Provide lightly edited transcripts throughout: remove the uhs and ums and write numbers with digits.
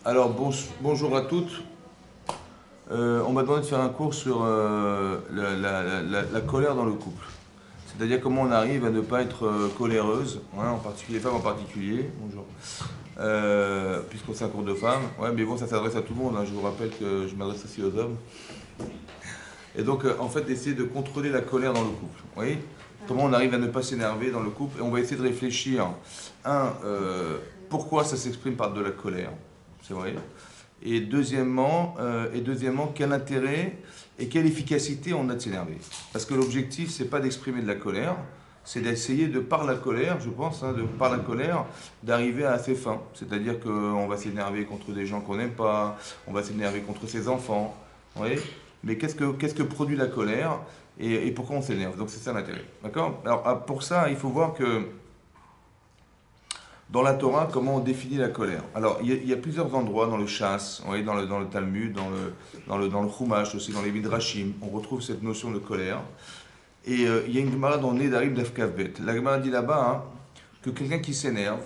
Alors, bonjour à toutes. On m'a demandé de faire un cours sur la colère dans le couple. C'est-à-dire comment on arrive à ne pas être coléreuse, ouais, en particulier les femmes en particulier. Bonjour. Puisqu'on c'est un cours de femmes. Ouais, mais bon, ça s'adresse à tout le monde, hein. Je vous rappelle que je m'adresse aussi aux hommes. Et donc, en fait, essayer de contrôler la colère dans le couple. Vous voyez? Comment on arrive à ne pas s'énerver dans le couple. Et on va essayer de réfléchir. Pourquoi ça s'exprime par de la colère? C'est vrai. Et deuxièmement, quel intérêt et quelle efficacité on a de s'énerver. Parce que l'objectif, c'est pas d'exprimer de la colère, c'est d'essayer de, par la colère, je pense, hein, par la colère, d'arriver à ses fins. C'est-à-dire qu'on va s'énerver contre des gens qu'on n'aime pas, on va s'énerver contre ses enfants. Vous voyez? Mais qu'est-ce que produit la colère et pourquoi on s'énerve? Donc c'est ça l'intérêt. D'accord? Alors pour ça, il faut voir que dans la Torah, comment on définit la colère? Alors, il y a plusieurs endroits dans le Shas, oui, dans le Talmud, dans le Chumash, aussi dans les Midrashim, on retrouve cette notion de colère. Et il y a une Gemara dans Nedarim Daf Kavbet. La Gemara dit là-bas, hein, que quelqu'un qui s'énerve,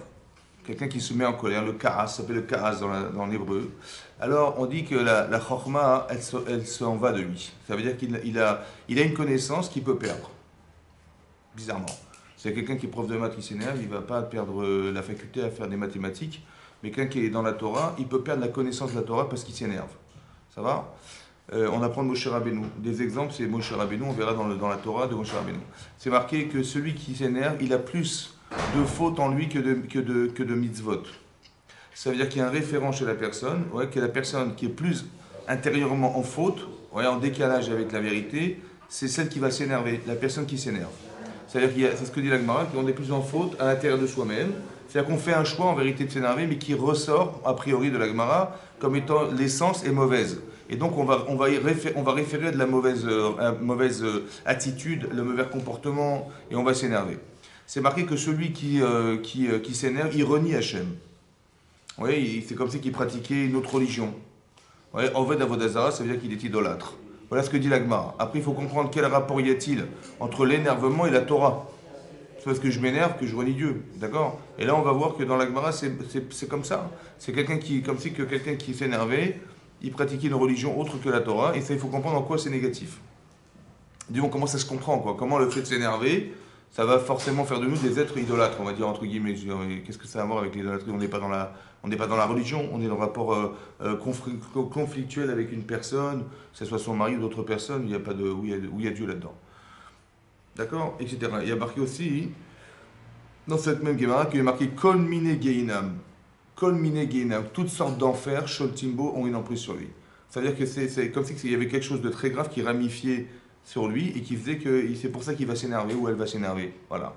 quelqu'un qui se met en colère, le Kaas, ça s'appelle le Kaas dans l'hébreu, alors on dit que la Chorma, elle s'en va de lui. Ça veut dire qu'il a une connaissance qu'il peut perdre, bizarrement. S'il y a quelqu'un qui est prof de maths qui s'énerve, il ne va pas perdre la faculté à faire des mathématiques. Mais quelqu'un qui est dans la Torah, il peut perdre la connaissance de la Torah parce qu'il s'énerve. Ça va? On apprend de Moshe Rabbeinu. Des exemples, c'est Moshe Rabbeinu, on verra dans la Torah de Moshe Rabbeinu. C'est marqué que celui qui s'énerve, il a plus de fautes en lui que de mitzvot. Ça veut dire qu'il y a un référent chez la personne, ouais, que la personne qui est plus intérieurement en faute, ouais, en décalage avec la vérité, c'est celle qui va s'énerver, la personne qui s'énerve. C'est-à-dire c'est ce que dit la Gemara, qu'on est plus en faute à l'intérieur de soi-même. C'est-à-dire qu'on fait un choix en vérité de s'énerver, mais qui ressort a priori de la Gemara comme étant l'essence est mauvaise. Et donc on va référer de la mauvaise attitude, le mauvais comportement, et on va s'énerver. C'est marqué que celui qui s'énerve, il renie Hachem. Oui, c'est comme si qu'il pratiquait une autre religion. Oui, Oved Avodah Zarah, ça veut dire qu'il est idolâtre. Voilà ce que dit l'Agmara. Après, il faut comprendre quel rapport y a-t-il entre l'énervement et la Torah. C'est parce que je m'énerve que je renie Dieu. D'accord? Et là, on va voir que dans l'Agmara, c'est comme ça. C'est comme si quelqu'un qui s'énervait, il pratiquait une religion autre que la Torah. Et ça, il faut comprendre en quoi c'est négatif. Disons, comment ça se comprend, quoi. Comment le fait de s'énerver, ça va forcément faire de nous des êtres idolâtres, on va dire entre guillemets. Qu'est-ce que ça a à voir avec l'idolâtrie? On n'est pas dans la religion, on est dans le rapport conflictuel avec une personne, que ce soit son mari ou d'autres personnes, où il y a Dieu là-dedans. D'accord? Etc. Il y a marqué aussi, dans cette même Gemara, qu'il y a marqué Kol mine geinam. Kol mine geinam. Toutes sortes d'enfers, Sholtimbo, ont une emprise sur lui. C'est-à-dire que c'est comme s'il y avait quelque chose de très grave qui ramifiait sur lui et qui faisait que c'est pour ça qu'il va s'énerver ou elle va s'énerver. Voilà.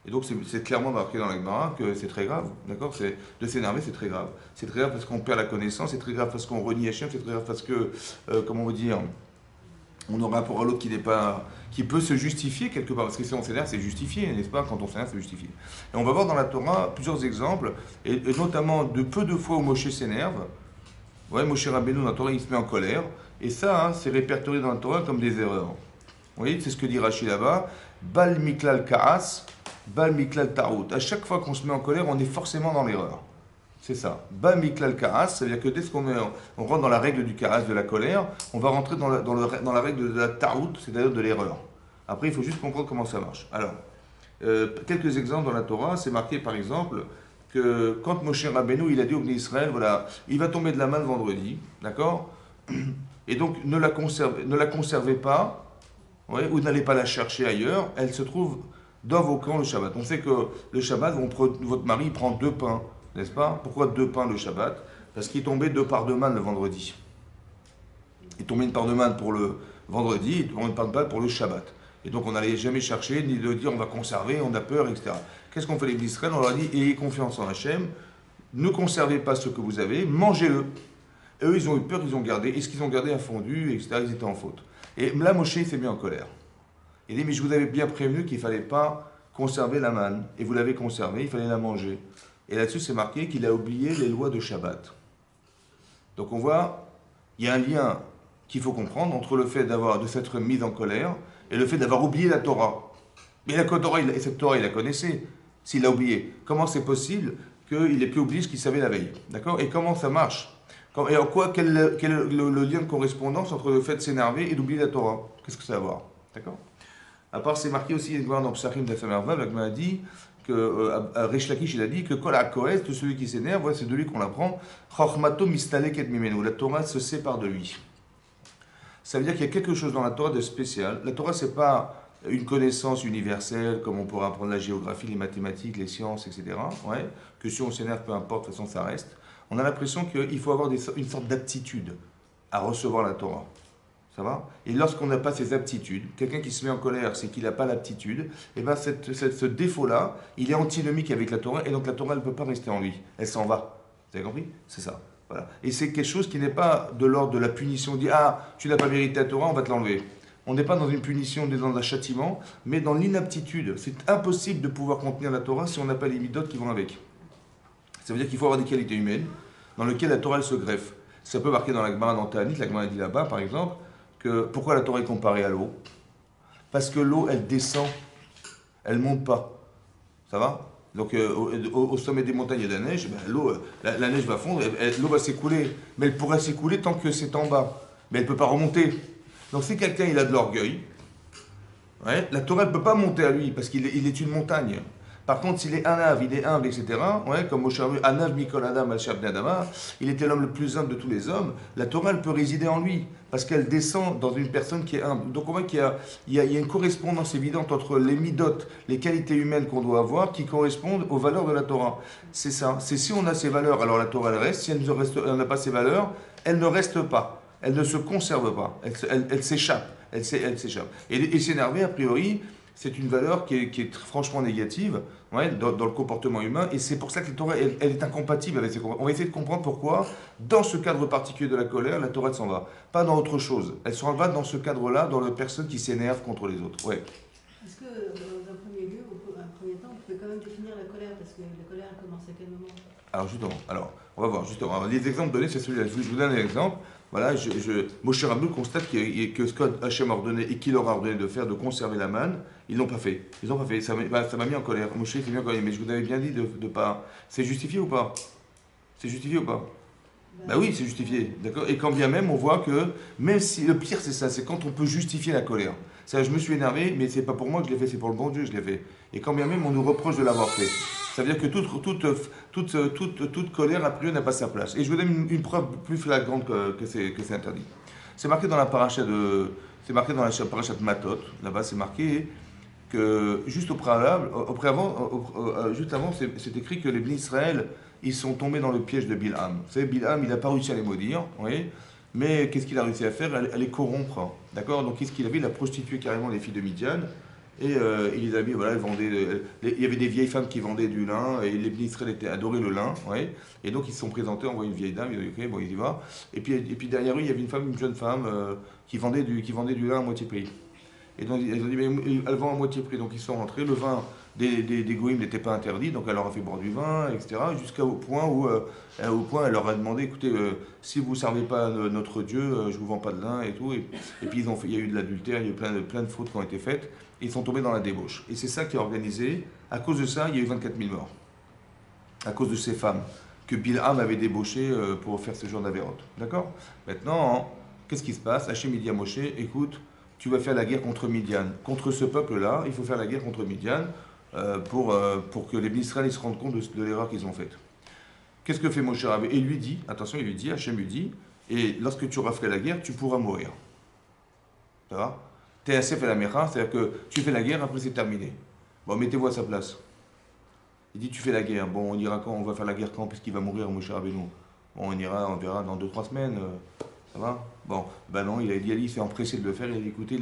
Et donc c'est clairement marqué dans la Gemara que c'est très grave, d'accord? De s'énerver, c'est très grave. C'est très grave parce qu'on perd la connaissance, c'est très grave parce qu'on renie Hachem, c'est très grave parce que, comment on veut dire, on a un rapport à l'autre qui peut se justifier quelque part. Parce que si on s'énerve, c'est justifié, n'est-ce pas? Quand on s'énerve, c'est justifié. Et on va voir dans la Torah plusieurs exemples, et notamment de peu de fois où Moshe s'énerve. Ouais, Moshe Rabbeinu dans la Torah, il se met en colère. Et ça, hein, c'est répertorié dans la Torah comme des erreurs. Vous voyez, c'est ce que dit Rashi là-bas. Bal miklal kaas, bal miklal taout. À chaque fois qu'on se met en colère, on est forcément dans l'erreur. C'est ça. Bal miklal kaas, ça veut dire que dès qu'on rentre dans la règle du kaas, de la colère, on va rentrer dans la règle de la taout, c'est-à-dire de l'erreur. Après, il faut juste comprendre comment ça marche. Alors, quelques exemples dans la Torah, c'est marqué par exemple que quand Moshe Rabbeinu, il a dit au Bnei Israël, voilà, il va tomber de la main le vendredi, d'accord? Et donc, ne la conservez pas, ouais, ou n'allez pas la chercher ailleurs, elle se trouve dans vos camps le Shabbat. On sait que le Shabbat, votre mari prend 2 pains, n'est-ce pas? Pourquoi 2 pains le Shabbat? Parce qu'il tombait 2 parts de manne le vendredi. Il tombait une part de manne pour le vendredi, il tombait une part de manne pour le Shabbat. Et donc on n'allait jamais chercher, ni de dire on va conserver, on a peur, etc. Qu'est-ce qu'on fait les Israël? On leur a dit ayez confiance en Hachem, ne conservez pas ce que vous avez, mangez-le. Et eux, ils ont eu peur, ils ont gardé. Est-ce qu'ils ont gardé un fondu, etc. Ils étaient en faute. Et là, Moshe, il s'est mis en colère. Il dit, mais je vous avais bien prévenu qu'il ne fallait pas conserver la manne. Et vous l'avez conservée, il fallait la manger. Et là-dessus, c'est marqué qu'il a oublié les lois de Shabbat. Donc on voit, il y a un lien qu'il faut comprendre entre le fait de s'être mis en colère et le fait d'avoir oublié la Torah. Mais cette Torah, il la connaissait. S'il l'a oublié, comment c'est possible qu'il ait pu oublier ce qu'il savait la veille? D'accord? Et comment ça marche? Et en quoi, quel est le lien de correspondance entre le fait de s'énerver et d'oublier la Torah? Qu'est-ce que ça a à voir? D'accord? À part, c'est marqué aussi, dans Psachim d'Afamerva, la Gemara dit que Resh Lakish, il a dit que Kol HaKoez, tout celui qui s'énerve, ouais, c'est de lui qu'on apprend. Chochmato mistaleket mimenu. La Torah se sépare de lui. Ça veut dire qu'il y a quelque chose dans la Torah de spécial. La Torah, c'est pas une connaissance universelle, comme on pourra apprendre la géographie, les mathématiques, les sciences, etc. Ouais, que si on s'énerve, peu importe, de toute façon, ça reste. On a l'impression qu'il faut avoir une sorte d'aptitude à recevoir la Torah. Ça va? Et lorsqu'on n'a pas ces aptitudes, quelqu'un qui se met en colère, c'est qu'il n'a pas l'aptitude, et bien ce défaut-là, il est antinomique avec la Torah, et donc la Torah, elle ne peut pas rester en lui. Elle s'en va. Vous avez compris? C'est ça. Voilà. Et c'est quelque chose qui n'est pas de l'ordre de la punition. On dit, ah, tu n'as pas mérité la Torah, on va te l'enlever. On n'est pas dans une punition, on est dans un châtiment, mais dans l'inaptitude. C'est impossible de pouvoir contenir la Torah si on n'a pas les midotes qui vont avec. Ça veut dire qu'il faut avoir des qualités humaines dans lesquelles la Torah elle se greffe. Ça peut marquer dans la Gemara dans Ta'anit, la Gemara dit là-bas, par exemple, que pourquoi la Torah est comparée à l'eau? Parce que l'eau, elle descend, elle ne monte pas. Ça va? Donc au sommet des montagnes, il y a de la neige, ben, l'eau, la neige va fondre, l'eau va s'écouler. Mais elle pourrait s'écouler tant que c'est en bas. Mais elle ne peut pas remonter. Donc si quelqu'un il a de l'orgueil, ouais, la Torah ne peut pas monter à lui parce qu'il est une montagne. Par contre, s'il est anav, il est humble, etc., ouais, comme Moshe Rabbeinu, anav mikol adam al shabnei adama, il était l'homme le plus humble de tous les hommes, la Torah, elle peut résider en lui, parce qu'elle descend dans une personne qui est humble. Donc on voit qu'il y a une correspondance évidente entre les midotes, les qualités humaines qu'on doit avoir, qui correspondent aux valeurs de la Torah. C'est ça. C'est si on a ces valeurs, alors la Torah, elle reste. Si elle n'a pas ces valeurs, elle ne reste pas. Elle ne se conserve pas. Elle s'échappe. Elle s'échappe. Et s'énerver, a priori, c'est une valeur qui est franchement négative, ouais, dans le comportement humain, et c'est pour ça que la Torah, elle est incompatible avec ces comportements. On va essayer de comprendre pourquoi, dans ce cadre particulier de la colère, la Torah s'en va. Pas dans autre chose. Elle s'en va dans ce cadre-là, dans la personne qui s'énerve contre les autres. Ouais. Est-ce que, dans un premier lieu, un premier temps, on peut quand même définir la colère, parce que la colère commence à quel moment? Alors justement, on va voir justement. Alors, les exemples donnés, c'est celui-là. Je vous donne un exemple. Voilà, Moshe Rabbeinu constate que ce qu'Hachem a ordonné et qu'il leur a ordonné de faire, de conserver la manne, ils l'ont pas fait. Ils l'ont pas fait. Ça m'a mis en colère. Moshe s'est mis en colère. Mais je vous avais bien dit de pas. C'est justifié ou pas? C'est justifié ou pas? Bah oui, c'est justifié. D'accord. Et quand bien même, on voit que, même si le pire c'est ça, c'est quand on peut justifier la colère. Ça, je me suis énervé, mais c'est pas pour moi que je l'ai fait, c'est pour le bon Dieu que je l'ai fait. Et quand bien même, on nous reproche de l'avoir fait. Ça veut dire que toute colère, a priori, n'a pas sa place. Et je vous donne une preuve plus flagrante que c'est interdit. C'est marqué dans la paracha c'est marqué dans la paracha de Matot. Là-bas, c'est marqué que juste juste avant, c'est écrit que les bénis Israël, ils sont tombés dans le piège de Bilham. Vous savez, Bilham, il n'a pas réussi à les maudire, vous voyez, mais qu'est-ce qu'il a réussi à faire? À les corrompre. D'accord? Donc, qu'est-ce qu'il a fait? Il a prostitué carrément les filles de Midian. Et il les a mis, voilà, il y avait des vieilles femmes qui vendaient du lin, et les bénis Israël adoraient le lin, ouais. Et donc ils se sont présentés, on voit une vieille dame, ils ont dit ok, bon, il y va. Et puis derrière eux, il y avait une jeune femme qui vendait du lin à moitié prix. Et donc ils ont dit, mais elle vend à moitié prix, donc ils sont rentrés, le vin des goïms n'était pas interdit, donc elle leur a fait boire du vin, etc. Jusqu'au point où elle leur a demandé, écoutez, si vous ne servez pas notre Dieu, je ne vous vends pas de lin et tout. Et puis il y a eu de l'adultère, il y a eu plein de fautes qui ont été faites, et ils sont tombés dans la débauche. Et c'est ça qui est organisé. À cause de ça, il y a eu 24 000 morts. À cause de ces femmes que Bilham avait débauchées pour faire ce genre d'avérote. D'accord? Maintenant, qu'est-ce qui se passe? Hachem dit à Moshe, écoute, tu vas faire la guerre contre Midian. Contre ce peuple-là, il faut faire la guerre contre Midian pour que les bénis Israël se rendent compte de l'erreur qu'ils ont faite. Qu'est-ce que fait Moshe Rabbeinu? Et il lui dit, attention, Hachem lui dit, et lorsque tu auras fait la guerre, tu pourras mourir. Ça va? T'es assez fait la mécha, c'est-à-dire que tu fais la guerre, après c'est terminé. Bon, mettez-vous à sa place. Il dit, tu fais la guerre. Bon, on ira quand? On va faire la guerre quand? Puisqu'il va mourir, Moshe Rabbeinu. Bon, on verra dans 2-3 semaines. Ça va? Bon, ben non, il s'est empressé de le faire. Il a dit, écoutez,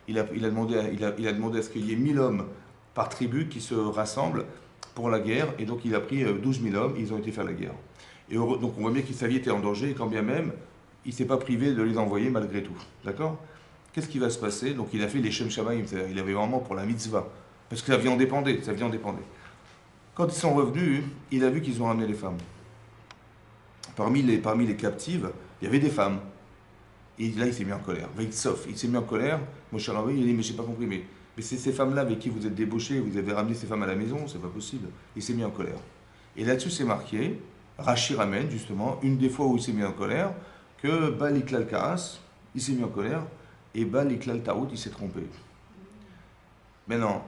il a demandé à ce qu'il y ait 1000 hommes par tribu qui se rassemblent pour la guerre. Et donc, il a pris 12 000 hommes. Ils ont été faire la guerre. Et donc, on voit bien que sa vie était en danger. Et quand bien même, il ne s'est pas privé de les envoyer malgré tout. D'accord? Qu'est-ce qui va se passer? Donc, il a fait les Shem Shamayim. Il avait vraiment pour la mitzvah. Parce que sa vie en dépendait. Quand ils sont revenus, il a vu qu'ils ont ramené les femmes. Parmi les captives, il y avait des femmes. Et là, il s'est mis en colère. Il s'est mis en colère. Moshe Rabbeinu, il a dit, mais je n'ai pas compris, mais c'est ces femmes-là avec qui vous êtes débauchés, vous avez ramené ces femmes à la maison, c'est pas possible. Il s'est mis en colère. Et là-dessus, c'est marqué, Rachi ramène justement une des fois où il s'est mis en colère, que Bal Iklal Karas, il s'est mis en colère, et Bal Iklal Taout, il s'est trompé. Mais non,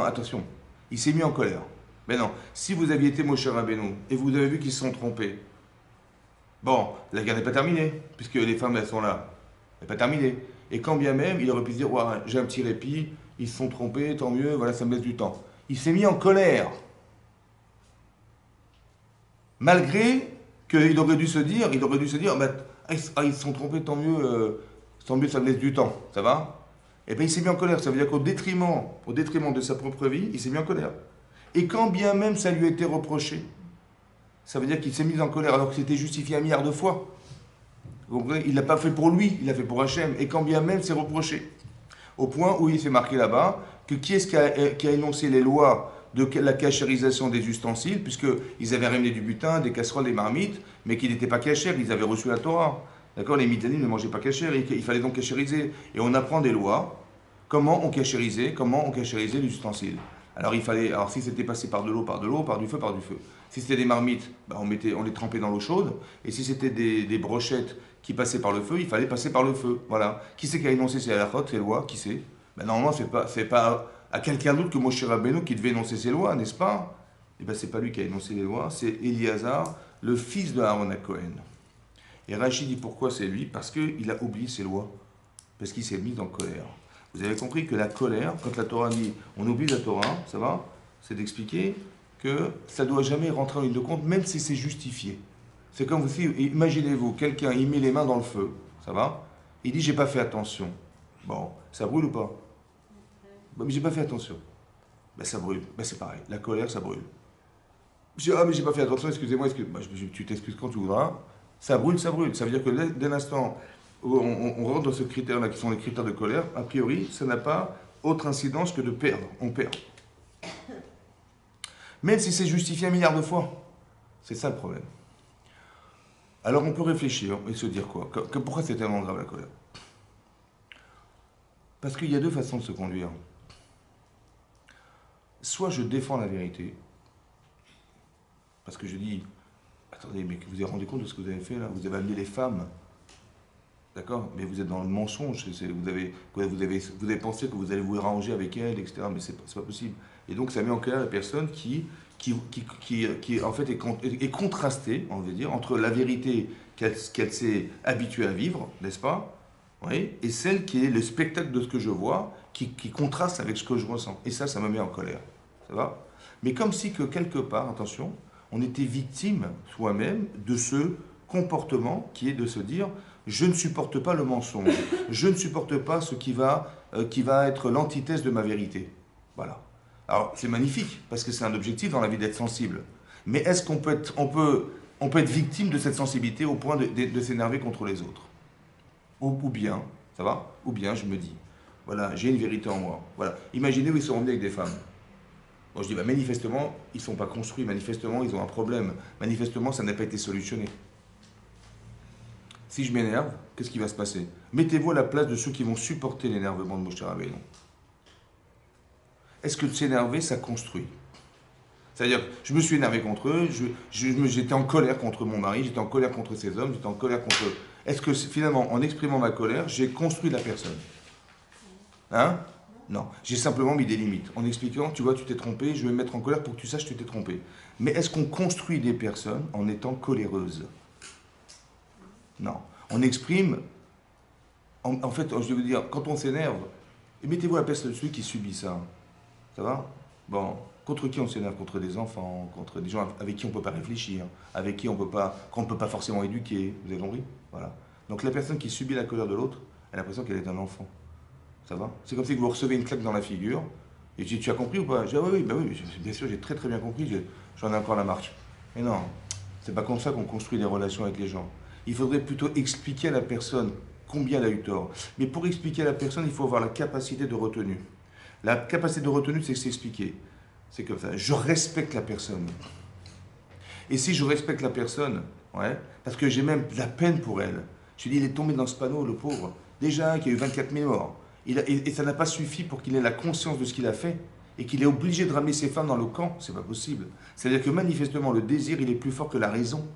attention, il s'est mis en colère. Mais non, si vous aviez été Moshe Rabbeinu et vous avez vu qu'ils se sont trompés, bon, la guerre n'est pas terminée, puisque les femmes elles sont là. Elle n'est pas terminée. Et quand bien même, il aurait pu se dire, ouais, j'ai un petit répit, ils se sont trompés, tant mieux, voilà, ça me laisse du temps. Il s'est mis en colère. Malgré qu'il aurait dû se dire, bah, ils se sont trompés, tant mieux, ça me laisse du temps, ça va? Et bien il s'est mis en colère, ça veut dire qu'au détriment de sa propre vie, il s'est mis en colère. Et quand bien même ça lui a été reproché, ça veut dire qu'il s'est mis en colère alors que c'était justifié un milliard de fois. Vous comprenez? Il ne l'a pas fait pour lui, il l'a fait pour Hachem. Et quand bien même c'est reproché. Au point où il s'est marqué là-bas que qui est-ce qui a énoncé les lois de la cachérisation des ustensiles, puisqu'ils avaient ramené du butin, des casseroles, des marmites, mais qui n'étaient pas cachères, ils avaient reçu la Torah. D'accord? Les Midanim ne mangeaient pas cachère, il fallait donc cachériser. Et on apprend des lois, comment on cachérisait les ustensiles. Alors si c'était passé par de l'eau, par du feu, par du feu. Si c'était des marmites, bah on les trempait dans l'eau chaude. Et si c'était des brochettes qui passaient par le feu, il fallait passer par le feu. Voilà. Qui c'est qui a énoncé ces halachot, ces lois? Qui c'est? Ben normalement, c'est pas à quelqu'un d'autre que Moshe Rabbeinu qui devait énoncer ces lois, n'est-ce pas? Et ben c'est pas lui qui a énoncé les lois, c'est Eliazar, le fils de Aaron HaKohen. Et Rachid dit pourquoi c'est lui? Parce qu'il a oublié ses lois. Parce qu'il s'est mis en colère. Vous avez compris que la colère, quand la Torah dit on oublie la Torah, ça va? C'est d'expliquer que ça ne doit jamais rentrer en ligne de compte, même si c'est justifié. C'est comme si, imaginez-vous, quelqu'un il met les mains dans le feu, ça va? Il dit j'ai pas fait attention. Bon, ça brûle ou pas? Bon, mais j'ai pas fait attention. Ben ça brûle. Ben c'est pareil, la colère ça brûle. Je dis ah mais j'ai pas fait attention, excusez-moi, tu t'excuses quand tu voudras. Ça brûle, ça brûle. Ça veut dire que dès l'instant où on rentre dans ce critère-là, qui sont les critères de colère, a priori, ça n'a pas autre incidence que de perdre. On perd. Même si c'est justifié un milliard de fois. C'est ça le problème. Alors on peut réfléchir et se dire quoi? Pourquoi c'est tellement grave la colère? Parce qu'il y a deux façons de se conduire. Soit je défends la vérité, parce que je dis, attendez, mais vous vous avez rendu compte de ce que vous avez fait là? Vous avez amené les femmes, d'accord? Mais vous êtes dans le mensonge, vous avez pensé que vous allez vous arranger avec elles, etc. Mais c'est pas possible. Et donc ça met en colère la personne qui en fait est contrastée, on va dire, entre la vérité qu'elle s'est habituée à vivre, n'est-ce pas? Oui, et celle qui est le spectacle de ce que je vois, qui contraste avec ce que je ressens. Et ça me met en colère. Ça va? Mais comme si que quelque part, attention, on était victime soi-même de ce comportement qui est de se dire je ne supporte pas le mensonge, je ne supporte pas ce qui va être l'antithèse de ma vérité. Voilà. Alors c'est magnifique parce que c'est un objectif dans la vie d'être sensible. Mais est-ce qu'on peut être victime de cette sensibilité au point de s'énerver contre les autres? Ou bien, ça va? Ou bien je me dis, voilà, j'ai une vérité en moi. Voilà. Imaginez où ils sont revenus avec des femmes. Bon, je dis, bah, manifestement, ils ne sont pas construits, manifestement, ils ont un problème. Manifestement, ça n'a pas été solutionné. Si je m'énerve, qu'est-ce qui va se passer? Mettez-vous à la place de ceux qui vont supporter l'énervement de Moshe Rabbeinu. Est-ce que de s'énerver, ça construit? C'est-à-dire, je me suis énervé contre eux, j'étais en colère contre mon mari, j'étais en colère contre ces hommes, j'étais en colère contre eux. Est-ce que finalement, en exprimant ma colère, j'ai construit la personne? Hein? Non. J'ai simplement mis des limites. En expliquant, tu vois, tu t'es trompé, je vais me mettre en colère pour que tu saches que tu t'es trompé. Mais est-ce qu'on construit des personnes en étant coléreuses? Non. On exprime, en fait, je veux dire, quand on s'énerve, mettez-vous à la place de celui qui subit ça. Ça va? Bon. Contre qui on s'énerve? Contre des enfants, contre des gens avec qui on ne peut pas réfléchir, avec qui qu'on ne peut pas forcément éduquer. Vous avez compris? Voilà. Donc la personne qui subit la colère de l'autre, elle a l'impression qu'elle est un enfant. Ça va? C'est comme si vous recevez une claque dans la figure, et je dis, tu as compris ou pas? Je dis, ah oui, bah oui, bien sûr, j'ai très très bien compris, j'en ai encore la marque. Mais non, c'est pas comme ça qu'on construit des relations avec les gens. Il faudrait plutôt expliquer à la personne combien elle a eu tort. Mais pour expliquer à la personne, il faut avoir la capacité de retenue. La capacité de retenue, c'est s'expliquer. C'est comme ça. Je respecte la personne. Et si je respecte la personne, ouais, parce que j'ai même de la peine pour elle, je dis, il est tombé dans ce panneau, le pauvre. Déjà, qu'il y a eu 24 000 morts. Et ça n'a pas suffi pour qu'il ait la conscience de ce qu'il a fait. et qu'il est obligé de ramener ses femmes dans le camp, c'est pas possible. C'est-à-dire que manifestement, le désir, il est plus fort que la raison.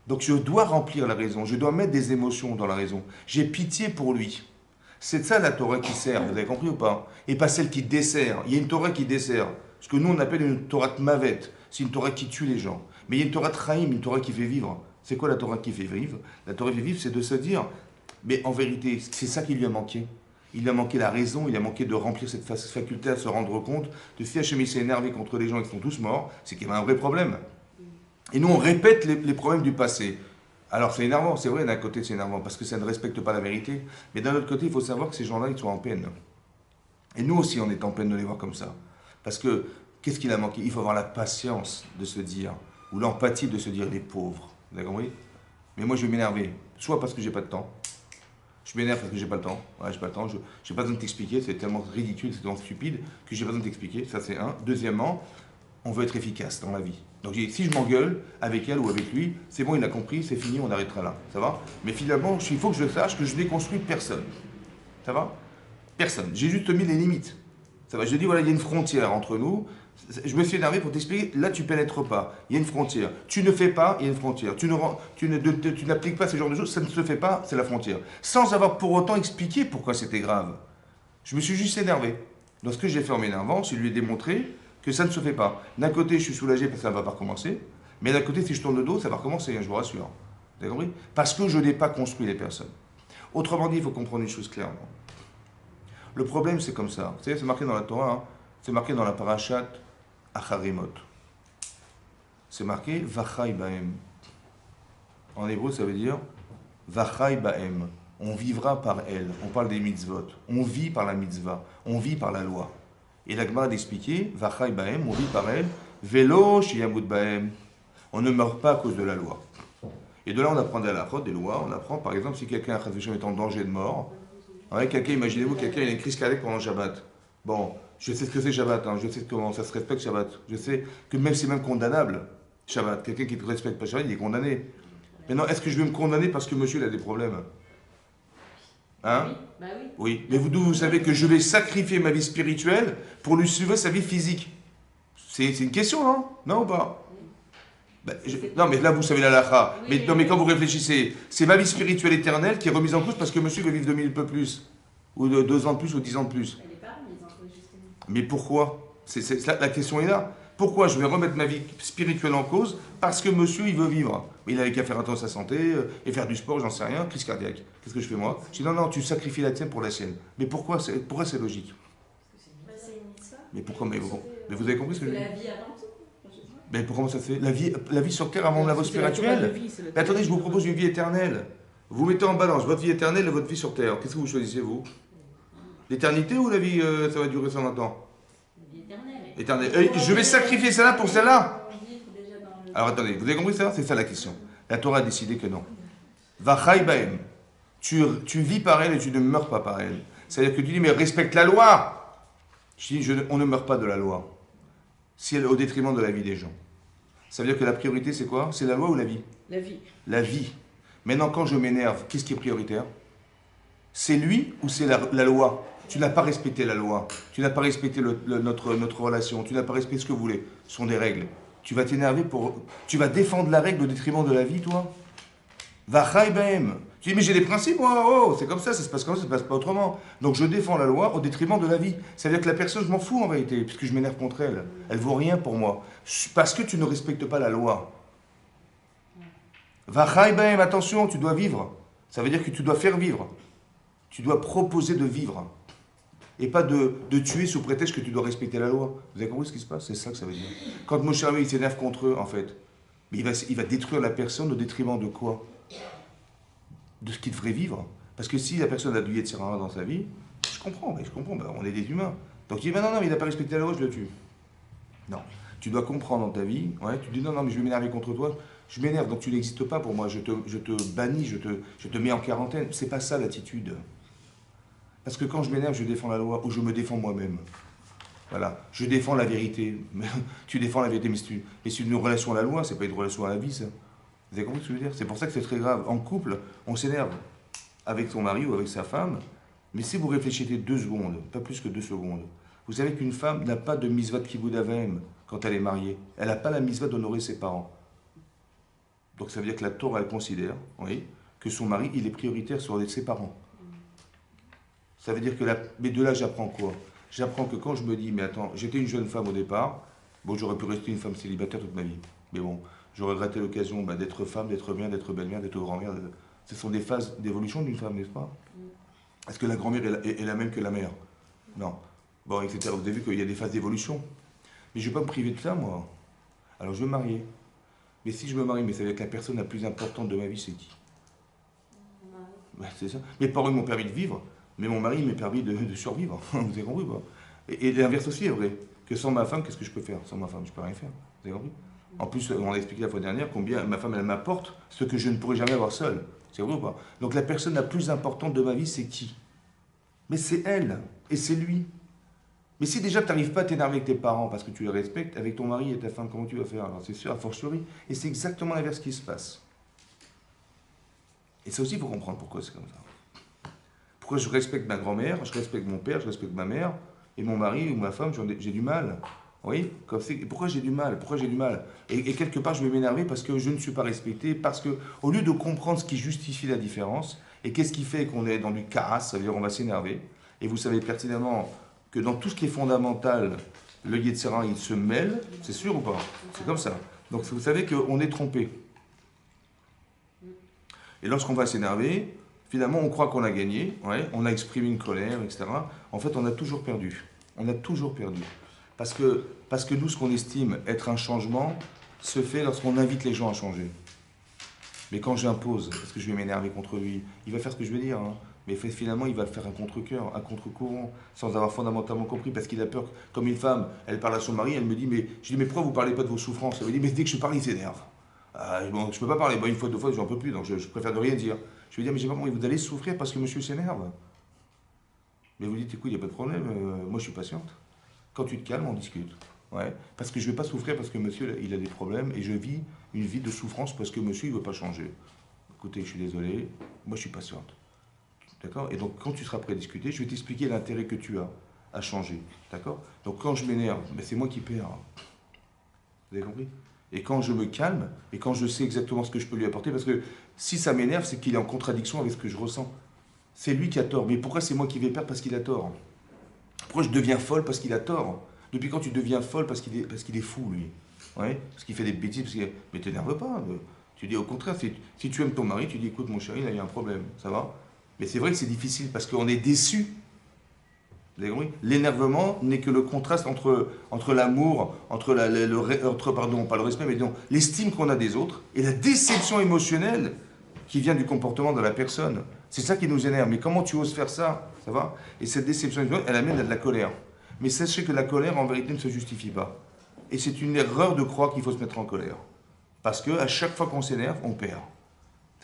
Donc je dois remplir la raison, je dois mettre des émotions dans la raison. J'ai pitié pour lui. C'est ça la Torah qui sert, vous avez compris ou pas? Et pas celle qui dessert. Il y a une Torah qui dessert. Ce que nous on appelle une Torah de Mavet. C'est une Torah qui tue les gens. Mais il y a une Torah de Chaim, une Torah qui fait vivre. C'est quoi la Torah qui fait vivre? La Torah qui fait vivre, c'est de se dire, mais en vérité, c'est ça qui lui a manqué. Il lui a manqué la raison, il a manqué de remplir cette faculté à se rendre compte. De si Hachem s'est énervé contre les gens qui sont tous morts, c'est qu'il y avait un vrai problème. Et nous on répète les problèmes du passé. Alors c'est énervant, c'est vrai, d'un côté c'est énervant, parce que ça ne respecte pas la vérité, mais d'un autre côté, il faut savoir que ces gens-là, ils sont en peine. Et nous aussi, on est en peine de les voir comme ça. Parce que, qu'est-ce qu'il a manqué? Il faut avoir la patience de se dire, ou l'empathie de se dire, les pauvres, vous avez compris? Mais moi, je vais m'énerver, soit parce que j'ai pas de temps, je m'énerve parce que j'ai pas le temps, ouais, j'ai pas le temps, j'ai pas besoin de t'expliquer, c'est tellement ridicule, c'est tellement stupide, que j'ai pas besoin de t'expliquer, ça c'est un. Deuxièmement, on veut être efficace dans la vie. Donc si je m'engueule avec elle ou avec lui, c'est bon, il a compris, c'est fini, on arrêtera là. Ça va? Mais finalement, il faut que je sache que je n'ai construit personne. Ça va? Personne. J'ai juste mis les limites. Ça va? Je dis, voilà, il y a une frontière entre nous. Je me suis énervé pour t'expliquer, là tu pénètres pas, il y a une frontière. Tu ne fais pas, il y a une frontière. Tu n'appliques pas ce genre de choses, ça ne se fait pas, c'est la frontière. Sans avoir pour autant expliqué pourquoi c'était grave. Je me suis juste énervé. Donc ce que j'ai fait en m'énervant, c'est lui ai démontré que ça ne se fait pas. D'un côté, je suis soulagé parce que ça ne va pas recommencer, mais d'un côté, si je tourne le dos, ça va recommencer, je vous rassure. Vous avez compris? Parce que je n'ai pas construit les personnes. Autrement dit, il faut comprendre une chose clairement. Le problème, c'est comme ça. Vous savez, c'est marqué dans la Torah, hein, c'est marqué dans la parashat Acharimot. C'est marqué Vachai Baem. En hébreu, ça veut dire Vachai Baem. On vivra par elle. On parle des mitzvot. On vit par la mitzvah. On vit par la loi. Et la Gemara d'expliquer, Vachai Baem, on vit par elle, Velo Shiyamut Baem. On ne meurt pas à cause de la loi. Et de là, on apprend des halachot, des lois. On apprend, par exemple, si quelqu'un est en danger de mort, ouais, quelqu'un, imaginez-vous, quelqu'un a une crise cardiaque pendant le Shabbat. Bon, je sais ce que c'est Shabbat, hein, je sais comment ça se respecte Shabbat. Je sais que même c'est même condamnable, Shabbat. Quelqu'un qui ne respecte pas Shabbat, il est condamné. Maintenant, est-ce que je vais me condamner parce que monsieur il a des problèmes? Hein? Oui, bah oui. Oui, mais vous savez que je vais sacrifier ma vie spirituelle pour lui suivre sa vie physique. C'est une question, non? Non ou pas? Ben, non, mais là, vous savez la lacha. Oui, Mais quand vous réfléchissez, c'est ma vie spirituelle éternelle qui est remise en cause parce que monsieur veut vivre 2000 peu plus, ou 2 ans de plus, ou 10 ans de plus. Elle n'est pas remise en cause, justement. Mais pourquoi? La question est là. Pourquoi je vais remettre ma vie spirituelle en cause? Parce que monsieur, il veut vivre. Mais il avait qu'à faire attention à sa santé et faire du sport, j'en sais rien, crise cardiaque. Qu'est-ce que je fais moi? Je dis non, non, tu sacrifies la tienne pour la sienne. Mais pourquoi c'est logique? Bah, c'est une histoire. Mais pourquoi? Mais vous avez compris ce que je dis? La vie avant tout. Mais comment ça se fait? La vie sur terre avant la vie spirituelle? Mais attendez, je vous propose une vie éternelle. Vous mettez en balance votre vie éternelle et votre vie sur terre. Qu'est-ce que vous choisissez, vous? L'éternité ou la vie, ça va durer 120 ans? Éternelle. Je vais sacrifier celle-là pour celle-là. Alors attendez, vous avez compris ça? C'est ça la question. La Torah a décidé que non. Vachai baem. Tu vis par elle et tu ne meurs pas par elle. C'est-à-dire que tu dis, mais respecte la loi. Je dis, on ne meurt pas de la loi. Si elle est au détriment de la vie des gens. Ça veut dire que la priorité, c'est quoi? C'est la loi ou la vie? La vie. La vie. Maintenant, quand je m'énerve, qu'est-ce qui est prioritaire? C'est lui ou c'est la loi? Tu n'as pas respecté la loi. Tu n'as pas respecté notre relation. Tu n'as pas respecté ce que vous voulez. Ce sont des règles. Tu vas t'énerver pour... Tu vas défendre la règle au détriment de la vie, toi? Vachai baem. Tu dis, mais j'ai des principes, moi, oh, c'est comme ça se passe comme ça se passe pas autrement. Donc je défends la loi au détriment de la vie. C'est-à-dire que la personne, je m'en fous en réalité, puisque je m'énerve contre elle. Elle vaut rien pour moi. Parce que tu ne respectes pas la loi. Vachai baem, attention, tu dois vivre. Ça veut dire que tu dois faire vivre. Tu dois proposer de vivre. Et pas de tuer sous prétexte que tu dois respecter la loi. Vous avez compris ce qui se passe? C'est ça que ça veut dire. Quand Moshe Rabbeinu s'énerve contre eux, en fait, mais il va détruire la personne au détriment de quoi? De ce qu'il devrait vivre. Parce que si la personne a du Yetzirah dans sa vie, je comprends, on est des humains. Donc il dit, non, mais il n'a pas respecté la loi, je le tue. Non. Tu dois comprendre dans ta vie, ouais, tu dis, non, mais je vais m'énerver contre toi, je m'énerve, donc tu n'existes pas pour moi, je te bannis, je te mets en quarantaine. C'est pas ça l'attitude. Parce que quand je m'énerve, je défends la loi, ou je me défends moi-même. Voilà, je défends la vérité. Tu défends la vérité, mais c'est une relation à la loi, c'est pas une relation à la vie, ça. Vous avez compris ce que je veux dire? C'est pour ça que c'est très grave. En couple, on s'énerve avec son mari ou avec sa femme, mais si vous réfléchissez 2 secondes, pas plus que 2 secondes, Vous savez qu'une femme n'a pas de misvat kibboud avem quand elle est mariée. Elle n'a pas la misvat d'honorer ses parents. Donc ça veut dire que la Torah, elle considère, oui, que son mari, il est prioritaire sur ses parents. Ça veut dire que mais de là, j'apprends quoi? J'apprends que quand je me dis, mais attends, j'étais une jeune femme au départ, bon, j'aurais pu rester une femme célibataire toute ma vie. Mais bon, j'aurais raté l'occasion d'être femme, d'être mère, d'être belle-mère, d'être grand-mère. Ce sont des phases d'évolution d'une femme, n'est-ce pas? Est-ce que la grand-mère est la même que la mère? Non. Bon, etc. Vous avez vu qu'il y a des phases d'évolution. Mais je ne vais pas me priver de ça, moi. Alors je vais me marier. Mais si je me marie, mais ça veut dire que la personne la plus importante de ma vie, c'est qui? Ben, c'est ça. Mes parents m'ont permis de vivre, mais mon mari m'a permis de survivre. Vous avez compris, quoi? Et l'inverse aussi est vrai. Que sans ma femme, qu'est-ce que je peux faire? Sans ma femme, je ne peux rien faire. Vous avez compris? En plus, on a expliqué la fois dernière combien ma femme, elle m'apporte ce que je ne pourrais jamais avoir seul. C'est vrai ou pas? Donc la personne la plus importante de ma vie, c'est qui? Mais c'est elle. Et c'est lui. Mais si déjà tu n'arrives pas à t'énerver avec tes parents parce que tu les respectes, avec ton mari et ta femme, comment tu vas faire? Alors c'est sûr, a fortiori. Et c'est exactement l'inverse qui se passe. Et ça aussi, il faut comprendre pourquoi c'est comme ça. Pourquoi je respecte ma grand-mère, je respecte mon père, je respecte ma mère, et mon mari ou ma femme, j'ai du mal. Oui, pourquoi j'ai du mal? Pourquoi j'ai du mal? Et quelque part, je vais m'énerver parce que je ne suis pas respecté, parce que au lieu de comprendre ce qui justifie la différence, et qu'est-ce qui fait qu'on est dans du karas, ça veut dire on va s'énerver, et vous savez pertinemment que dans tout ce qui est fondamental, le Yetzirah, il se mêle, c'est sûr ou pas? C'est comme ça. Donc vous savez qu'on est trompé. Et lorsqu'on va s'énerver, finalement on croit qu'on a gagné, ouais, on a exprimé une colère, etc. En fait, on a toujours perdu. On a toujours perdu. Parce que nous, ce qu'on estime être un changement, se fait lorsqu'on invite les gens à changer. Mais quand j'impose, parce que je vais m'énerver contre lui, il va faire ce que je vais dire, hein, mais finalement il va faire un contre-cœur, un contre-courant, sans avoir fondamentalement compris, parce qu'il a peur, comme une femme, elle parle à son mari, elle me dit, je dis, mais pourquoi vous ne parlez pas de vos souffrances? Elle me dit, mais dès que je parle, il s'énerve. Bon, je ne peux pas parler, bon, une fois, deux fois, j'en peux plus, donc je préfère de rien dire. Je lui dis, mais j'ai pas compris, vous allez souffrir parce que monsieur s'énerve. Mais vous dites, écoute, il n'y a pas de problème, moi je suis patiente. Quand tu te calmes, on discute. Ouais. Parce que je ne vais pas souffrir parce que monsieur il a des problèmes et je vis une vie de souffrance parce que monsieur il ne veut pas changer. Écoutez, je suis désolé, moi je suis patiente. D'accord? Et donc quand tu seras prêt à discuter, je vais t'expliquer l'intérêt que tu as à changer. D'accord? Donc quand je m'énerve, ben, c'est moi qui perds. Vous avez compris? Et quand je me calme et quand je sais exactement ce que je peux lui apporter, parce que si ça m'énerve, c'est qu'il est en contradiction avec ce que je ressens. C'est lui qui a tort. Mais pourquoi c'est moi qui vais perdre parce qu'il a tort? Pourquoi je deviens folle parce qu'il a tort? Depuis quand tu deviens folle parce qu'il est fou, lui? Ouais, parce qu'il fait des bêtises. Mais t'énerve pas. Tu dis au contraire, si tu aimes ton mari, tu dis écoute mon chéri, là il y a un problème, ça va? Mais c'est vrai que c'est difficile parce qu'on est déçu. Vous avez compris? L'énervement n'est que le contraste entre l'amour, pardon, pas le respect, mais disons, l'estime qu'on a des autres et la déception émotionnelle qui vient du comportement de la personne. C'est ça qui nous énerve. Mais comment tu oses faire ça? Ça va? Et cette déception, elle amène à de la colère. Mais sachez que la colère, en vérité, ne se justifie pas. Et c'est une erreur de croire qu'il faut se mettre en colère. Parce qu'à chaque fois qu'on s'énerve, on perd.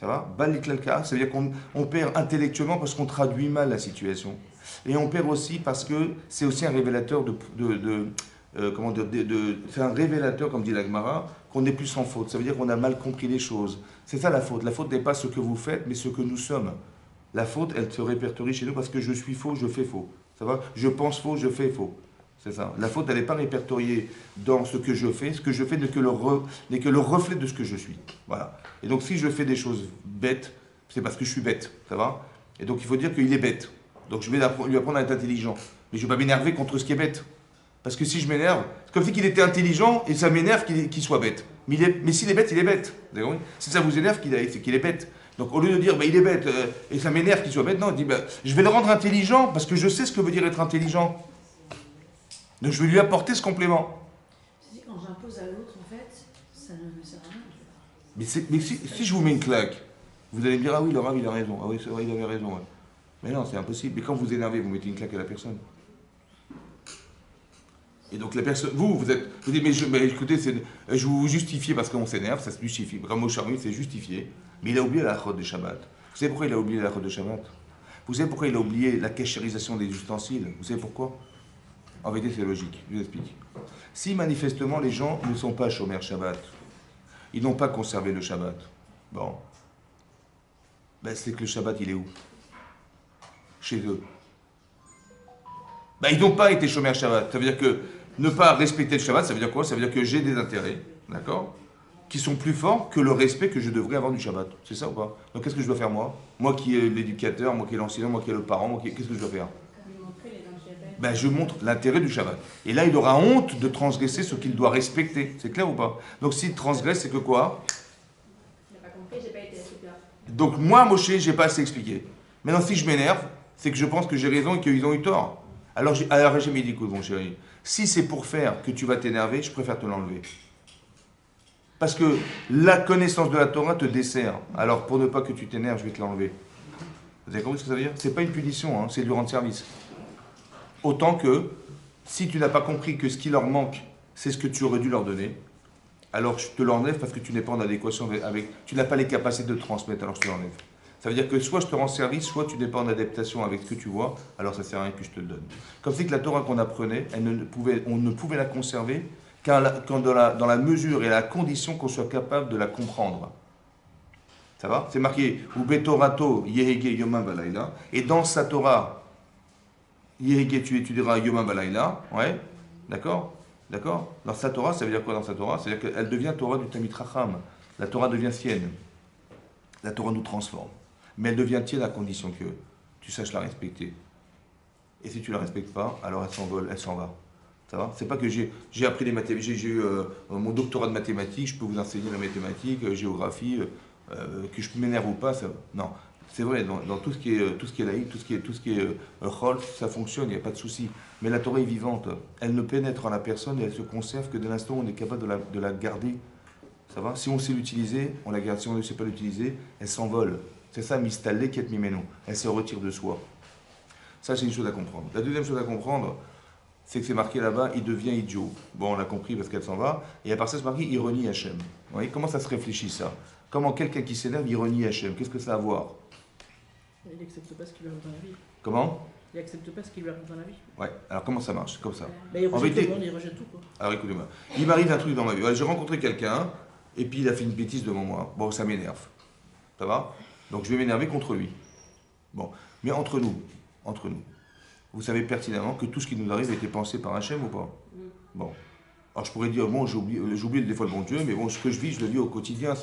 Ça va? Baliklalka, ça veut dire qu'on perd intellectuellement parce qu'on traduit mal la situation. Et on perd aussi parce que c'est aussi un révélateur c'est un révélateur, comme dit l'Agmara, qu'on n'est plus sans faute. Ça veut dire qu'on a mal compris les choses. C'est ça la faute. La faute n'est pas ce que vous faites, mais ce que nous sommes. La faute, elle se répertorie chez nous parce que je suis faux, je fais faux. Ça va? Je pense faux, je fais faux. C'est ça. La faute, elle n'est pas répertoriée dans ce que je fais. Ce que je fais n'est que le reflet de ce que je suis. Voilà. Et donc, si je fais des choses bêtes, c'est parce que je suis bête. Ça va? Et donc, il faut dire qu'il est bête. Donc, je vais lui apprendre à être intelligent. Mais je ne vais pas m'énerver contre ce qui est bête. Parce que si je m'énerve, c'est comme si il était intelligent et ça m'énerve qu'il soit bête. Mais s'il est bête, il est bête. Si ça vous énerve, c'est qu'il est bête. Donc au lieu de dire il est bête et ça m'énerve qu'il soit bête, non, il dit je vais le rendre intelligent parce que je sais ce que veut dire être intelligent. Donc je vais lui apporter ce complément. C'est quand j'impose à l'autre, en fait, ça ne me sert à rien. Mais si je vous mets une claque, vous allez me dire ah oui, le Rav il a raison. Ah oui, c'est vrai, il avait raison. Ouais. Mais non, c'est impossible. Mais quand vous énervez, vous mettez une claque à la personne. Et donc la personne, vous dites, mais écoutez, je vous justifie parce qu'on s'énerve, ça se justifie. Bravo Charmy, c'est justifié. Mais il a oublié la chod de Shabbat. Vous savez pourquoi il a oublié la chod de Shabbat? Vous savez pourquoi il a oublié la kéchérisation des ustensiles? Vous savez pourquoi? En vérité, c'est logique. Je vous explique. Si manifestement les gens ne sont pas chômeurs Shabbat, ils n'ont pas conservé le Shabbat, bon, ben c'est que le Shabbat, il est où? Chez eux. Ben, ils n'ont pas été Shomer Shabbat. Ça veut dire que ne pas respecter le Shabbat, ça veut dire quoi? Ça veut dire que j'ai des intérêts, d'accord, qui sont plus forts que le respect que je devrais avoir du Shabbat. C'est ça ou pas? Donc qu'est-ce que je dois faire moi? Moi qui est l'éducateur, moi qui est l'enseignant, moi qui est le parent, qu'est-ce que je dois faire? Ben, je montre l'intérêt du Shabbat. Et là, il aura honte de transgresser ce qu'il doit respecter. C'est clair ou pas? Donc s'il transgresse, c'est que quoi? Il n'a pas compris, j'ai pas été assez clair. Donc moi, Moshe, j'ai pas assez expliqué. Maintenant, si je m'énerve, c'est que je pense que j'ai raison et qu'ils ont eu tort. Alors j'ai mis dit, écoute, mon chéri, si c'est pour faire que tu vas t'énerver, je préfère te l'enlever. Parce que la connaissance de la Torah te dessert. Alors pour ne pas que tu t'énerves, je vais te l'enlever. Vous avez compris ce que ça veut dire? C'est pas une punition, hein, c'est du rendre service. Autant que, si tu n'as pas compris que ce qui leur manque, c'est ce que tu aurais dû leur donner, alors je te l'enlève parce que tu n'es pas en adéquation avec... Tu n'as pas les capacités de le transmettre, alors je te l'enlève. Ça veut dire que soit je te rends service, soit tu n'es pas en adaptation avec ce que tu vois, alors ça ne sert à rien que je te le donne. Comme c'est que la Torah qu'on apprenait, on ne pouvait la conserver qu'en dans la mesure et la condition qu'on soit capable de la comprendre. Ça va? C'est marqué, ou betorato yehege yomam balayla, et dans sa Torah, Yehege, tu étudieras Yoma Balayla, ouais, d'accord? D'accord? Dans sa Torah, ça veut dire quoi dans sa Torah? C'est-à-dire qu'elle devient Torah du Tamid Racham. La Torah devient sienne. La Torah nous transforme. Mais elle devient tienne à condition que tu saches la respecter. Et si tu la respectes pas, alors elle s'envole, elle s'en va. Ça va? C'est pas que j'ai appris les mathématiques, j'ai eu mon doctorat de mathématiques, je peux vous enseigner la mathématique, géographie, que je m'énerve ou pas, ça, non. C'est vrai, dans tout ce qui est laïque, tout ce qui est chol, ça fonctionne, il n'y a pas de souci. Mais la Torah est vivante, elle ne pénètre en la personne et elle se conserve que dès l'instant où on est capable de la garder. Ça va? Si on sait l'utiliser, on la garde. Si on ne sait pas l'utiliser, elle s'envole. C'est ça, mistalé ket mimeno. Elle se retire de soi. Ça, c'est une chose à comprendre. La deuxième chose à comprendre, c'est que c'est marqué là-bas, il devient idiot. Bon, on l'a compris parce qu'elle s'en va. Et à part ça, c'est marqué, il renie Hachem. Vous voyez, comment ça se réfléchit ça? Comment quelqu'un qui s'énerve, il renie Hachem? Qu'est-ce que ça a à voir? Il n'accepte pas ce qui lui arrive dans la vie. Comment? Il n'accepte pas ce qui lui arrive dans la vie. Ouais, alors comment ça marche? C'est comme ça. Mais il En rejette vérité- tout le monde, il rejette tout, quoi. Alors écoutez-moi, il m'arrive un truc dans ma vie. J'ai rencontré quelqu'un, et puis il a fait une bêtise devant moi. Bon, ça m'énerve. Ça va? Donc je vais m'énerver contre lui. Bon, mais entre nous, vous savez pertinemment que tout ce qui nous arrive a été pensé par Hachem ou pas? Bon. Alors je pourrais dire, bon, j'oublie des fois le bon Dieu, mais bon, ce que je vis, je le vis au quotidien.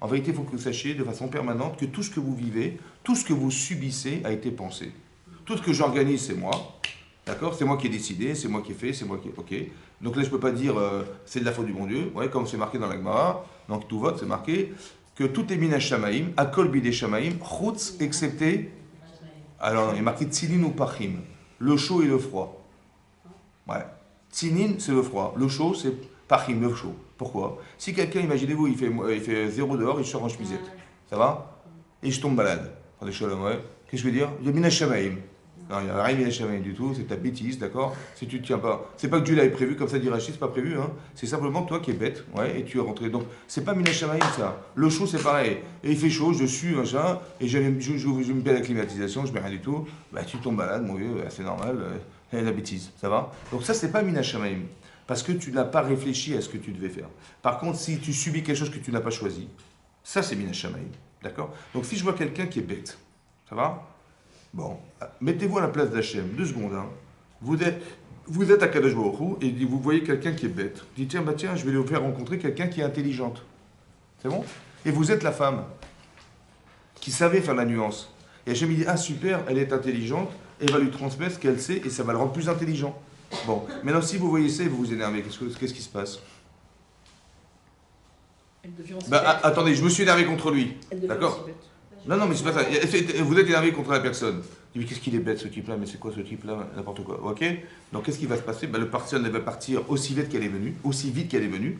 En vérité, il faut que vous sachiez de façon permanente que tout ce que vous vivez, tout ce que vous subissez a été pensé. Tout ce que j'organise, c'est moi. D'accord? C'est moi qui ai décidé, c'est moi qui ai fait, c'est moi qui ai... Ok. Donc là, je ne peux pas dire c'est de la faute du bon Dieu. Ouais, comme c'est marqué dans la Gemara, donc tout vote, c'est marqué que tout est minash shamaim, akol bidei shamaim, chutz, excepté... Alors, il est marqué tzinin ou pachim, le chaud et le froid. Ouais. Tzinin, c'est le froid. Le chaud, c'est pachim, le chaud. Pourquoi? Si quelqu'un, imaginez-vous, il fait 0 dehors, il sort en chemisette. Ça va? Et je tombe malade. Attendez, shalom, ouais. Qu'est-ce que je veux dire? Il y a minash shamaim. Non, il n'y a rien minash shamaim du tout, c'est ta bêtise, d'accord? Si tu ne tiens pas. C'est pas que Dieu l'avait prévu, comme ça dit Rachid, c'est pas prévu, hein. C'est simplement toi qui es bête, ouais, et tu es rentré. Donc, c'est pas minash shamaim, ça. Le chaud, c'est pareil. Et il fait chaud, je sue, machin, et je me paie la climatisation, je mets rien du tout. Bah, tu tombes malade, mon vieux, c'est normal. La bêtise, ça va? Donc ça, c'est pas minash shamaim, parce que tu n'as pas réfléchi à ce que tu devais faire. Par contre, si tu subis quelque chose que tu n'as pas choisi, ça c'est minash shamaim, d'accord? Donc si je vois quelqu'un qui est bête, ça va? Bon, mettez-vous à la place d'Hachem, 2 secondes, hein. Vous êtes à Kadosh Baruch Hu, et vous voyez quelqu'un qui est bête. Dites, tiens, je vais lui faire rencontrer quelqu'un qui est intelligente. C'est bon? Et vous êtes la femme qui savait faire la nuance. Et Hachem il dit, ah super, elle est intelligente, elle va lui transmettre ce qu'elle sait et ça va le rendre plus intelligent. Bon, maintenant si vous voyez ça et vous vous énervez, qu'est-ce qui se passe? Elle devient aussi Bah, bête. attendez, je me suis énervé contre lui. Elle devient D'accord? aussi bête. Non, mais c'est pas ça. Vous êtes énervé contre la personne. Je dis, mais qu'est-ce qu'il est bête ce type-là? Mais c'est quoi ce type-là? N'importe quoi. Ok? Donc qu'est-ce qui va se passer? Bah, le personne elle va partir aussi vite qu'elle est venue.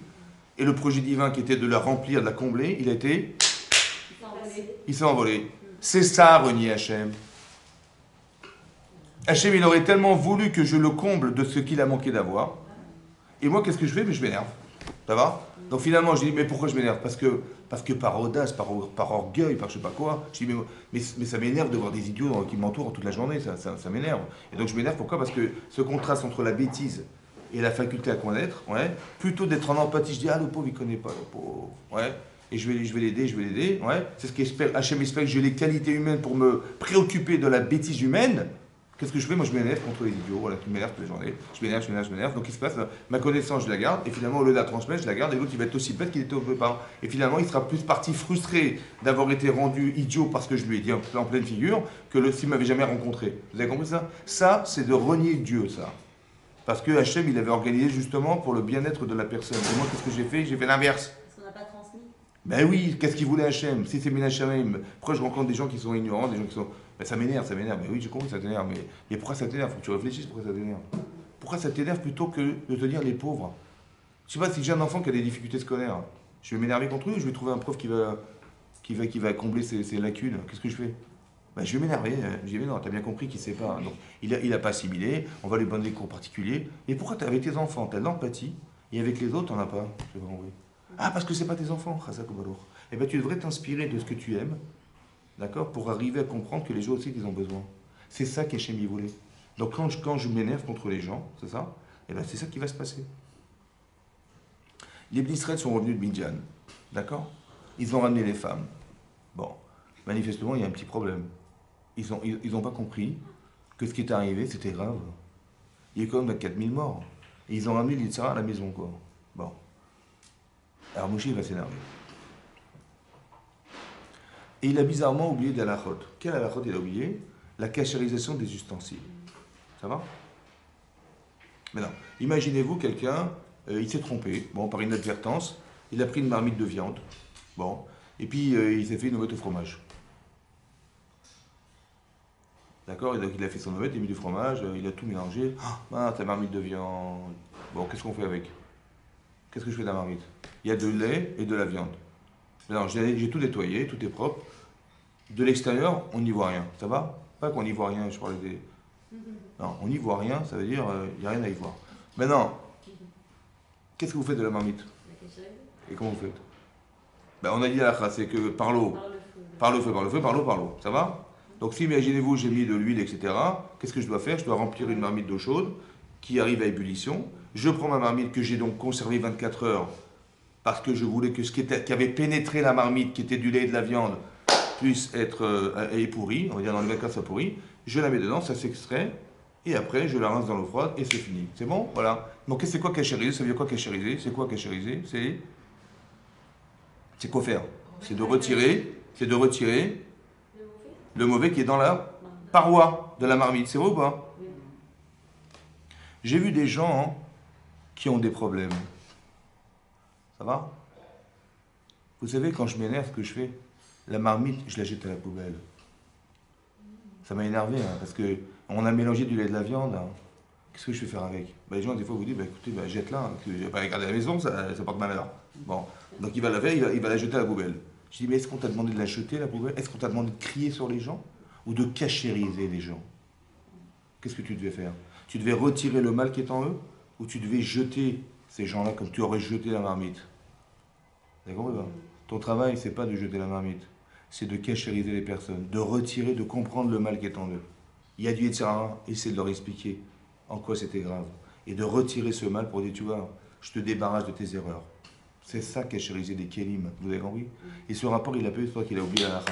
Et le projet divin qui était de la remplir, de la combler, il s'est envolé. C'est ça, renier Hachem. Hachem, il aurait tellement voulu que je le comble de ce qu'il a manqué d'avoir. Et moi, qu'est-ce que je fais? Mais je m'énerve. Ça va? Donc finalement, je dis, mais pourquoi je m'énerve? Parce que par audace, par orgueil, par je sais pas quoi. Je dis, mais ça m'énerve de voir des idiots qui m'entourent toute la journée. Ça m'énerve. Et donc je m'énerve, pourquoi? Parce que ce contraste entre la bêtise et la faculté à connaître, ouais, plutôt d'être en empathie, je dis, ah, le pauvre, il connaît pas, le pauvre. Ouais. Et je vais l'aider, ouais. C'est ce qu'Hachem espère que j'ai les qualités humaines pour me préoccuper de la bêtise humaine, Qu'est-ce que je fais? Moi, je m'énerve contre les idiots, voilà, qui m'énervent toute la journée. Je m'énerve, je m'énerve, je m'énerve. Donc, qu'est-ce qui se passe? Ma connaissance, je la garde, et finalement, au lieu de la transmettre, je la garde, et l'autre, il va être aussi bête qu'il était au départ. Et finalement, il sera plus parti frustré d'avoir été rendu idiot parce que je lui ai dit en pleine figure, que s'il m'avait jamais rencontré. Vous avez compris ça? Ça, c'est de renier Dieu, ça. Parce que Hachem, il avait organisé justement pour le bien-être de la personne. Et moi, qu'est-ce que j'ai fait? J'ai fait l'inverse. Parce qu'on n'a pas transmis. Ben oui, qu'est-ce qu'il voulait Hachem? Si c'est Minachamim, pourquoi je rencontre des gens qui sont ignorants, des gens qui sont. Ben ça m'énerve, ça m'énerve. Ben oui, j'ai compris que ça t'énerve, mais pourquoi ça t'énerve? Faut que tu réfléchisses pourquoi ça t'énerve. Pourquoi ça t'énerve plutôt que de te dire les pauvres? Je sais pas, si j'ai un enfant qui a des difficultés scolaires, je vais m'énerver contre lui ou je vais trouver un prof qui va combler ses lacunes? Qu'est-ce que je fais? Ben, je vais m'énerver. Je dis, mais non, t'as bien compris qu'il sait pas. Donc, il a pas assimilé, on va lui donner des cours particuliers. Et pourquoi avec tes enfants, t'as de l'empathie, et avec les autres, t'en as pas? Je vais pas compris. Ah, parce que c'est pas tes enfants, Chazak ou Balour. Eh bien, tu devrais t'inspirer de ce que tu aimes, d'accord, pour arriver à comprendre que les gens aussi, ils ont besoin. C'est ça qu'Hachem y voulait. Donc, quand je m'énerve contre les gens, c'est ça, eh bien, c'est ça qui va se passer. Les Bnei Israël sont revenus de Midian, d'accord? Ils ont ramené les femmes. Bon, manifestement, il y a un petit problème. Ils ont pas compris que ce qui est arrivé, c'était grave. Il y a quand même 4000 morts. Et ils ont ramené l'Yitzhara à la maison, quoi. Bon. Alors Moshe va s'énerver. Et il a bizarrement oublié d'Alachot. Quel Alachot il a oublié? La cachérisation des ustensiles. Ça va? Maintenant, imaginez-vous quelqu'un, il s'est trompé, bon, par inadvertance, il a pris une marmite de viande, bon, et puis il s'est fait une omelette au fromage. D'accord? Et donc il a fait son omelette, il a mis du fromage, il a tout mélangé. Ah, ta marmite de viande. Bon, qu'est-ce qu'on fait avec? Qu'est-ce que je fais de la marmite? Il y a de lait et de la viande. Alors, j'ai tout nettoyé, tout est propre. De l'extérieur, on n'y voit rien. Ça va? Pas qu'on n'y voit rien, je parlais des. Non, on n'y voit rien, ça veut dire il n'y a rien à y voir. Maintenant, qu'est-ce que vous faites de la marmite? Et comment vous faites? Ben, on a dit à la phrase, c'est que par l'eau. Par le feu, par le feu, par l'eau, par l'eau. Ça va? Donc, si imaginez-vous, j'ai mis de l'huile, etc., qu'est-ce que je dois faire? Je dois remplir une marmite d'eau chaude qui arrive à ébullition. Je prends ma marmite que j'ai donc conservée 24 heures parce que je voulais que ce qui avait pénétré la marmite, qui était du lait et de la viande, puisse être pourri, on va dire dans le 24 ça pourrit. Je la mets dedans, ça s'extrait, et après je la rince dans l'eau froide et c'est fini. C'est bon? Voilà. Donc c'est quoi cachériser? Ça veut dire quoi cachériser? C'est quoi cachériser? C'est quoi faire? C'est de retirer le mauvais qui est dans la paroi de la marmite. C'est vrai ou pas? J'ai vu des gens qui ont des problèmes. Ça va? Vous savez, quand je m'énerve, ce que je fais? La marmite, je la jette à la poubelle. Ça m'a énervé, hein, parce que on a mélangé du lait et de la viande. Hein. Qu'est-ce que je vais faire avec? Ben, les gens, des fois, vous disent, écoutez, jette-la, hein, que je vais pas la garder à la maison, ça porte malheur. Bon, donc il va la jeter à la poubelle. Je dis, mais est-ce qu'on t'a demandé de la jeter à la poubelle? Est-ce qu'on t'a demandé de crier sur les gens? Ou de cachériser les gens? Qu'est-ce que tu devais faire? Tu devais retirer le mal qui est en eux? Ou tu devais jeter ces gens-là comme tu aurais jeté la marmite? D'accord ou pas? Ton travail, c'est pas de jeter la marmite, c'est de cachériser les personnes, de retirer, de comprendre le mal qui est en eux. Il y a du Yetzirah, essaie de leur expliquer en quoi c'était grave. Et de retirer ce mal pour dire, tu vois, je te débarrasse de tes erreurs. C'est ça, cachériser des kélim, vous avez compris? Et ce rapport, il a peu, c'est toi qu'il a oublié à la.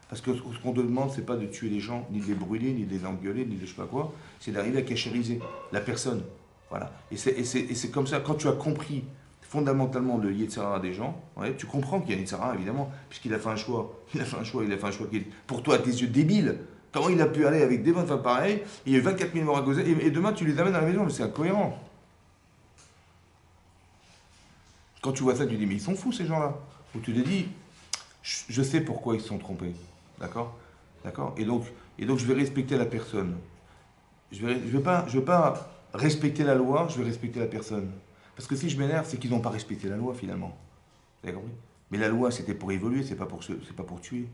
Parce que ce qu'on te demande, c'est pas de tuer les gens, ni de les brûler, ni de les engueuler, ni de je sais pas quoi, c'est d'arriver à cachériser la personne. Voilà. Et c'est comme ça, quand tu as compris fondamentalement le Yetzirah des gens, ouais, tu comprends qu'il y a un Yetzirah, évidemment, puisqu'il a fait un choix. Il a fait un choix qui est, pour toi, à tes yeux débiles. Comment il a pu aller avec des bonnes femmes pareilles, il y a eu 24 000 morts à cause, et demain tu les amènes à la maison, mais c'est incohérent. Quand tu vois ça, tu dis, mais ils sont fous ces gens-là. Ou tu te dis, je sais pourquoi ils se sont trompés. D'accord? D'accord? Et donc, je vais respecter la personne. Je vais pas respecter la loi, je vais respecter la personne. Parce que si je m'énerve, c'est qu'ils n'ont pas respecté la loi finalement. Vous avez compris? Mais la loi, c'était pour évoluer, c'est pas pour tuer.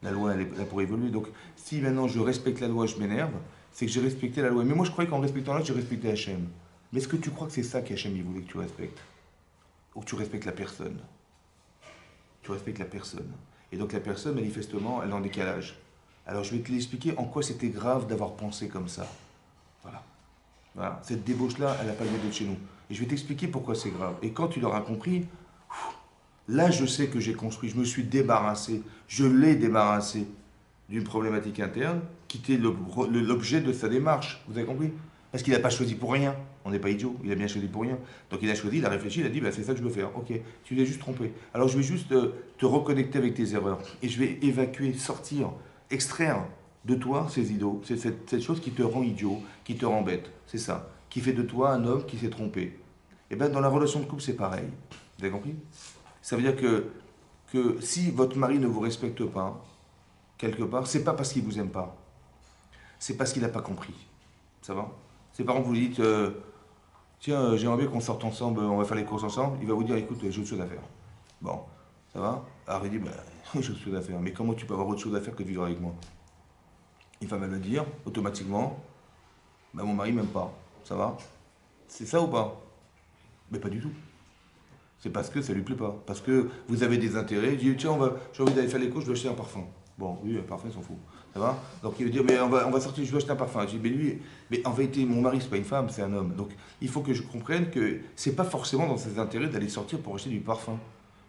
La loi, elle est là pour évoluer. Donc, si maintenant je respecte la loi, je m'énerve, c'est que j'ai respecté la loi. Mais moi, je croyais qu'en respectant la loi, j'ai respecté Hachem. Mais est-ce que tu crois que c'est ça qu'Hachem il voulait que tu respectes? Ou que tu respectes la personne? Tu respectes la personne. Et donc, la personne, manifestement, elle est en décalage. Alors, je vais te l'expliquer en quoi c'était grave d'avoir pensé comme ça. Voilà. Voilà. Cette débauche-là, elle n'a pas lieu d'être chez nous. Et je vais t'expliquer pourquoi c'est grave. Et quand tu l'auras compris, là je sais que j'ai construit, je me suis débarrassé, je l'ai débarrassé d'une problématique interne qui était l'objet de sa démarche. Vous avez compris? Parce qu'il n'a pas choisi pour rien. On n'est pas idiot, il a bien choisi pour rien. Donc il a choisi, il a réfléchi, il a dit bah, c'est ça que je veux faire. Ok, tu l'as juste trompé. Alors je vais juste te reconnecter avec tes erreurs. Et je vais évacuer, sortir, extraire de toi ces idoles, cette chose qui te rend idiot, qui te rend bête. C'est ça. Qui fait de toi un homme qui s'est trompé. Et bien dans la relation de couple, c'est pareil. Vous avez compris? Ça veut dire que si votre mari ne vous respecte pas, quelque part, c'est pas parce qu'il vous aime pas. C'est parce qu'il n'a pas compris. Ça va? C'est par exemple, vous lui dites tiens, j'aimerais bien qu'on sorte ensemble, on va faire les courses ensemble. Il va vous dire écoute, j'ai autre chose à faire. Bon, ça va? Alors il dit bah, j'ai autre chose à faire. Mais comment tu peux avoir autre chose à faire que de vivre avec moi? Il va me le dire automatiquement bah, mon mari m'aime pas. Ça va? C'est ça ou pas? Mais pas du tout. C'est parce que ça lui plaît pas. Parce que vous avez des intérêts. Il dit tiens, j'ai envie d'aller faire les courses, je vais acheter un parfum. Bon, lui, un parfum, il s'en fout. Ça va? Donc il veut dire, mais on va sortir, je vais acheter un parfum. Je dis, mais en vérité, mon mari, c'est pas une femme, c'est un homme. Donc il faut que je comprenne que c'est pas forcément dans ses intérêts d'aller sortir pour acheter du parfum.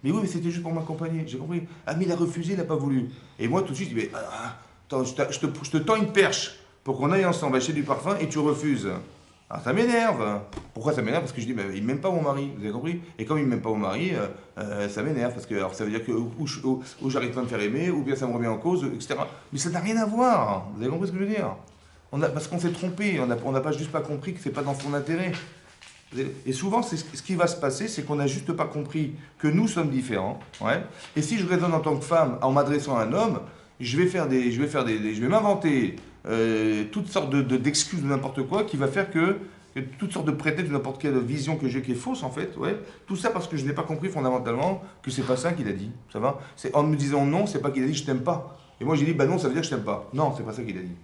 Mais oui, mais c'était juste pour m'accompagner. J'ai compris. Ah, mais il a refusé, il n'a pas voulu. Et moi, tout de suite, je dis, mais attends, je te tends une perche pour qu'on aille ensemble acheter du parfum et tu refuses. Alors ça m'énerve. Pourquoi ça m'énerve? Parce que je dis, mais il m'aime pas mon mari, vous avez compris? Et comme il m'aime pas mon mari, ça m'énerve, parce que alors, ça veut dire que ou j'arrive pas à me faire aimer, ou bien ça me remet en cause, etc. Mais ça n'a rien à voir, vous avez compris ce que je veux dire? Parce qu'on s'est trompé, on n'a pas juste pas compris que c'est pas dans son intérêt. Et souvent, ce qui va se passer, c'est qu'on n'a juste pas compris que nous sommes différents. Ouais. Et si je raisonne en tant que femme en m'adressant à un homme, je vais m'inventer toutes sortes d'excuses de n'importe quoi qui va faire que toutes sortes de prétextes de n'importe quelle vision que j'ai qui est fausse en fait, ouais. Tout ça parce que je n'ai pas compris fondamentalement que c'est pas ça qu'il a dit, ça va? C'est en me disant non, c'est pas qu'il a dit je t'aime pas. Et moi j'ai dit bah non, ça veut dire que je t'aime pas. Non, c'est pas ça qu'il a dit.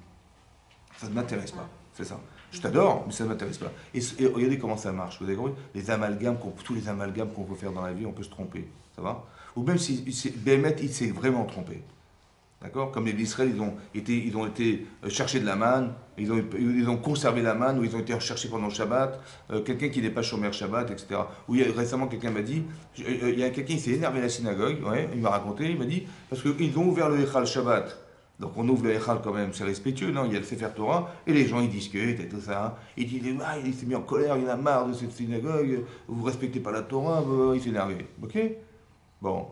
Ça ne m'intéresse pas, c'est ça. Je t'adore, mais ça ne m'intéresse pas. Et regardez comment ça marche, vous avez compris? Tous les amalgames qu'on peut faire dans la vie, on peut se tromper, ça va? Ou même si Béhémet, il s'est vraiment trompé. D'accord? Comme les Israël, ils ont été chercher de la manne, ils ont conservé la manne, ou ils ont été recherchés pendant le Shabbat, quelqu'un qui n'est pas chômeur Shabbat, etc. Ou récemment, quelqu'un m'a dit, il y a quelqu'un qui s'est énervé à la synagogue, ouais, il m'a raconté, il m'a dit, parce qu'ils ont ouvert le Echal Shabbat. Donc on ouvre le Echal quand même, c'est respectueux, non? Il y a le Sefer Torah, et les gens ils discutent et tout ça. Il dit, il s'est mis en colère, il en a marre de cette synagogue, vous ne respectez pas la Torah, il s'est énervé. Ok? Bon.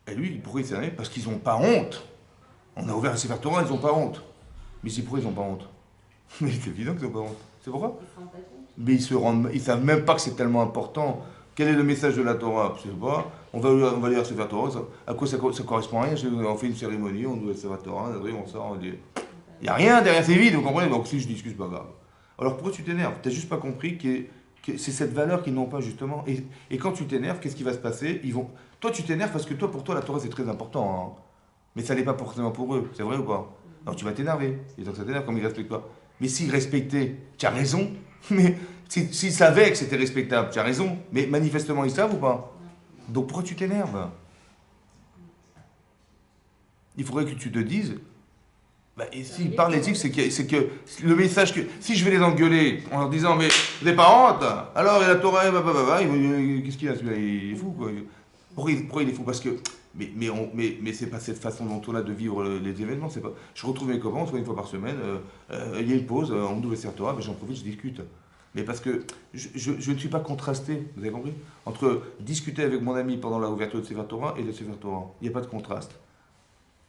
Et lui, pourquoi il s'est énervé? Parce qu'ils n'ont pas honte. On a ouvert le Sefer Torah, ils n'ont pas honte. Mais c'est pourquoi ils n'ont pas honte? Mais c'est évident qu'ils n'ont pas honte. C'est pourquoi? Mais ils ne savent même pas que c'est tellement important. Quel est le message de la Torah? Je ne sais pas. On va lire le Sefer Torah. À quoi ça correspond à rien? On fait une cérémonie, on ouvre le Sefer Torah, on sort, on dit. Il n'y a rien derrière, c'est vide, vous comprenez? Donc si je discute, c'est pas grave. Alors pourquoi tu t'énerves? Tu n'as juste pas compris que c'est cette valeur qu'ils n'ont pas, justement. Et quand tu t'énerves, qu'est-ce qui va se passer? Toi, tu t'énerves parce que pour toi, la Torah, c'est très important. Hein. Mais ça n'est pas forcément pour eux. C'est vrai ou pas? Donc tu vas t'énerver. Et donc ça t'énerve comme ils ne respectent pas. Mais s'ils respectaient, tu as raison. Mais s'ils savaient que c'était respectable, tu as raison. Mais manifestement, ils savent ou pas? Donc pourquoi tu t'énerves? Il faudrait que tu te dises, bah, et s'ils parlent éthique, c'est que le message que. Si je vais les engueuler en leur disant, mais vous n'avez pas honte? Alors, il y a la Torah, qu'est-ce qu'il a celui-là? Il est fou, quoi. Pourquoi il est fou? Parce que. Mais c'est pas cette façon dont on a de vivre les événements. C'est pas. Je retrouve mes copains, on se voit une fois par semaine, il y a une pause, on ouvre le Sefer Torah, j'en profite, je discute. Mais parce que je ne suis pas contrasté, vous avez compris? Entre discuter avec mon ami pendant la ouverture de Sefer Torah et le Sefer Torah. Il n'y a pas de contraste.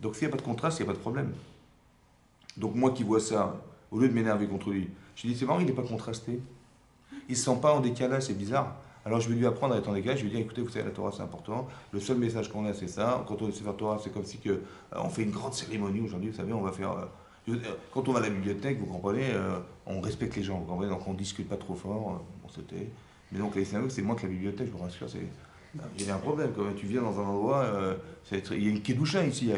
Donc s'il n'y a pas de contraste, il n'y a pas de problème. Donc moi qui vois ça, au lieu de m'énerver contre lui, je dis c'est marrant, il n'est pas contrasté. Il ne se sent pas en décalage, c'est bizarre. Alors je vais lui apprendre à être en décalage, je vais lui dire écoutez, vous savez, la Torah c'est important, le seul message qu'on a c'est ça, quand on fait la Torah c'est comme si on fait une grande cérémonie aujourd'hui, vous savez, on va faire... quand on va à la bibliothèque, vous comprenez, on respecte les gens, vous comprenez, donc on ne discute pas trop fort, on se tait. Mais donc les synagogues c'est moins que la bibliothèque, je vous rassure, il y a un problème quand même. Tu viens dans un endroit, il y a une kedusha ici.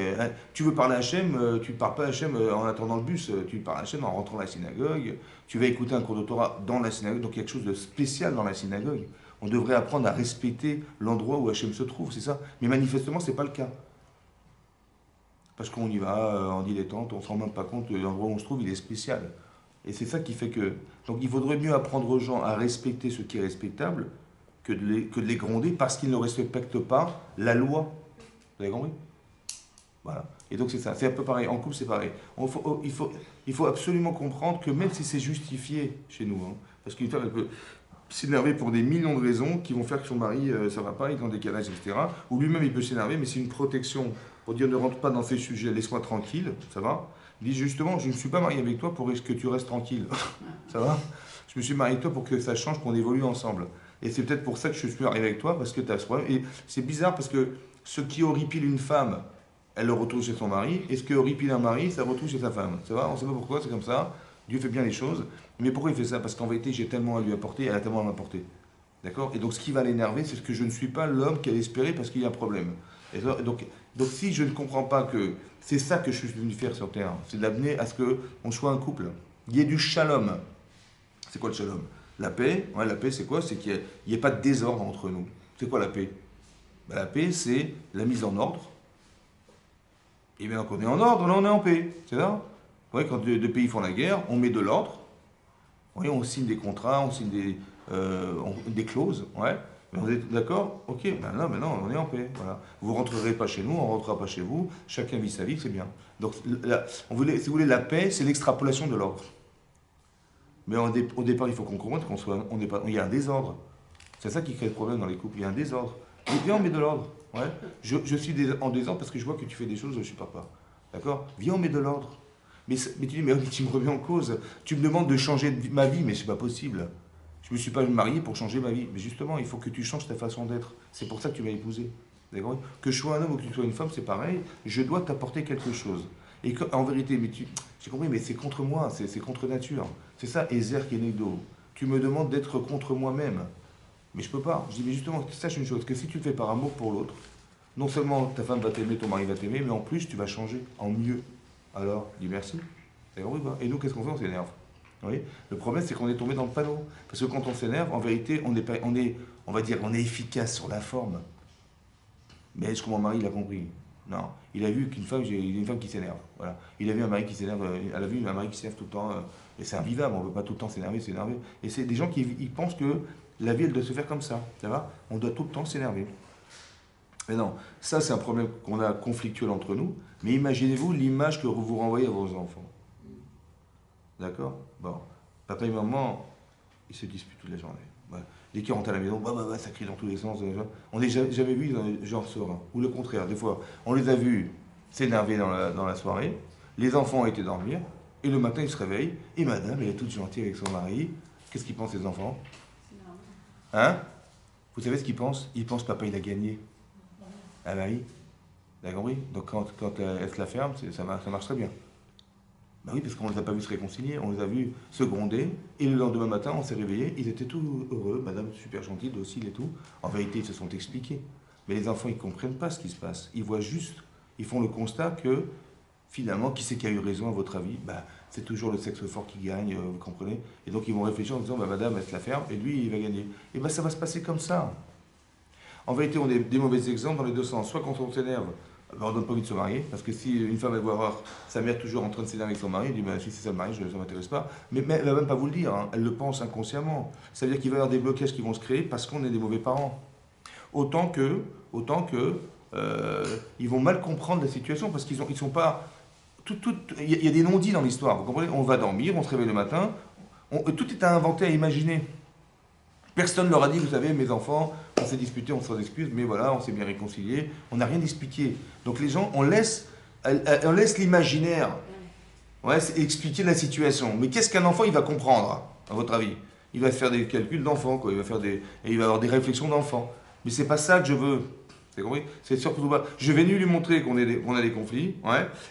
Tu veux parler à Hachem, tu ne parles pas à Hachem en attendant le bus, tu parles à Hachem en rentrant à la synagogue. Tu vas écouter un cours de Torah dans la synagogue, donc il y a quelque chose de spécial dans la synagogue. On devrait apprendre à respecter l'endroit où Hachem se trouve, c'est ça. Mais manifestement, ce n'est pas le cas. Parce qu'on y va en dilettante, on ne se rend même pas compte que l'endroit où on se trouve, il est spécial. Et c'est ça qui fait que... Donc il faudrait mieux apprendre aux gens à respecter ce qui est respectable que de les gronder parce qu'ils ne respectent pas la loi. Vous avez compris? Voilà. Et donc c'est ça, c'est un peu pareil, en couple c'est pareil. Il faut absolument comprendre que même si c'est justifié chez nous, hein, parce qu'une femme elle peut s'énerver pour des millions de raisons qui vont faire que son mari ça va pas, il est en décalage, etc. Ou lui-même il peut s'énerver, mais c'est une protection pour dire ne rentre pas dans ces sujets, laisse-moi tranquille, ça va. Il dit justement, je ne suis pas marié avec toi pour que tu restes tranquille, ça va. Je me suis marié avec toi pour que ça change, qu'on évolue ensemble. Et c'est peut-être pour ça que je suis marié avec toi, parce que tu as ce problème. Et c'est bizarre parce que ce qui horripile une femme, elle le retrouve chez son mari, et ce qui horripile un mari, ça le retrouve chez sa femme. Ça va, on ne sait pas pourquoi, c'est comme ça. Dieu fait bien les choses. Mais pourquoi il fait ça? Parce qu'en vérité, j'ai tellement à lui apporter, elle a tellement à m'apporter. D'accord? Et donc ce qui va l'énerver, c'est que je ne suis pas l'homme qu'elle espérait parce qu'il y a un problème. Et donc si je ne comprends pas que c'est ça que je suis venu faire sur Terre, c'est d'amener à ce qu'on soit un couple, il y ait du shalom. C'est quoi le shalom? La paix, ouais, la paix c'est quoi? C'est qu'il n'y ait pas de désordre entre nous. C'est quoi la paix? Ben, la paix, c'est la mise en ordre. Et bien quand on est en ordre, là on est en paix. C'est ça? Ouais, quand deux pays font la guerre, on met de l'ordre. Ouais, on signe des contrats, on signe des clauses. Ouais. Mais on est d'accord? Ok, ben là, maintenant, on est en paix. Voilà. Vous ne rentrerez pas chez nous, on ne rentrera pas chez vous. Chacun vit sa vie, c'est bien. Donc, si vous voulez, la paix, c'est l'extrapolation de l'ordre. Mais au départ, il faut qu'on comprenne il y a un désordre. C'est ça qui crée le problème dans les couples. Il y a un désordre. Et viens, on met de l'ordre. Ouais. Je suis en désordre parce que je vois que tu fais des choses, je ne supporte pas. D'accord? Viens, on met de l'ordre. Mais tu dis, mais tu me remets en cause. Tu me demandes de changer ma vie, mais c'est pas possible. Je ne me suis pas marié pour changer ma vie. Mais justement, il faut que tu changes ta façon d'être. C'est pour ça que tu m'as épousé. D'accord? Que je sois un homme ou que tu sois une femme, c'est pareil. Je dois t'apporter quelque chose. Et en vérité, j'ai compris, mais c'est contre moi, c'est contre nature. C'est ça, Ezer Kenegdo. Tu me demandes d'être contre moi-même. Mais je peux pas. Je dis, mais justement, sache une chose, que si tu le fais par amour pour l'autre, non seulement ta femme va t'aimer, ton mari va t'aimer, mais en plus, tu vas changer en mieux. Alors, dis merci. T'as compris ou pas? Et nous, qu'est-ce qu'on fait? On s'énerve. Oui. Le problème, c'est qu'on est tombé dans le panneau. Parce que quand on s'énerve, en vérité, on va dire, on est efficace sur la forme. Mais est-ce que mon mari l'a compris? Non. Il a vu il y a une femme qui s'énerve. Voilà. Il a vu un mari qui s'énerve, elle a vu un mari qui s'énerve tout le temps. Et c'est invivable, on ne veut pas tout le temps s'énerver. Et c'est des gens qui ils pensent que la vie, elle doit se faire comme ça. Ça va? On doit tout le temps s'énerver. Mais non, ça c'est un problème qu'on a conflictuel entre nous. Mais imaginez-vous l'image que vous renvoyez à vos enfants. D'accord? Bon. Papa et maman, ils se disputent toute la journée. Ouais. Dès qu'ils rentrent à la maison, ça crie dans tous les sens. On n'a jamais vu genre serein. Ou le contraire, des fois, on les a vus s'énerver dans la soirée. Les enfants ont été dormir. Et le matin, ils se réveillent. Et madame, elle est toute gentille avec son mari. Qu'est-ce qu'ils pensent, les enfants? Hein? Vous savez ce qu'ils pensent? Ils pensent papa, il a gagné. Ah bah oui. Vous avez compris? Donc quand elle se la ferme, ça marche très bien. Bah oui, parce qu'on ne les a pas vus se réconcilier, on les a vus se gronder, et le lendemain matin, on s'est réveillés, ils étaient tout heureux, madame super gentille, docile et tout. En vérité, ils se sont expliqués. Mais les enfants, ils ne comprennent pas ce qui se passe. Ils voient juste, ils font le constat que, finalement, qui c'est qui a eu raison à votre avis? Bah, c'est toujours le sexe fort qui gagne, vous comprenez? Et donc ils vont réfléchir en disant, bah, madame, elle se la ferme, et lui, il va gagner. Et bah, ça va se passer comme ça. En vérité, on a des mauvais exemples dans les deux sens. Soit quand on s'énerve, on ne donne pas envie de se marier, parce que si une femme elle voit voir sa mère toujours en train de s'énerver avec son mari, elle dit bah, si c'est ça le mariage, ça ne m'intéresse pas. Mais elle ne va même pas vous le dire, hein. Elle le pense inconsciemment. Ça veut dire qu'il va y avoir des blocages qui vont se créer parce qu'on est des mauvais parents. Autant que ils vont mal comprendre la situation, parce qu'ils sont pas. Il y a des non-dits dans l'histoire, vous comprenez? On va dormir, on se réveille le matin, tout est à inventer, à imaginer. Personne ne leur a dit, vous savez, mes enfants, on s'est disputé, on s'en excuse, mais voilà, on s'est bien réconcilié, on n'a rien expliqué. Donc les gens, on laisse l'imaginaire expliquer la situation. Mais qu'est-ce qu'un enfant, il va comprendre, à votre avis? Il va faire des calculs d'enfant, quoi. Il va avoir des réflexions d'enfant. Mais c'est pas ça que je veux. Vous compris? C'est surtout pas. Je vais lui montrer qu'on a des conflits,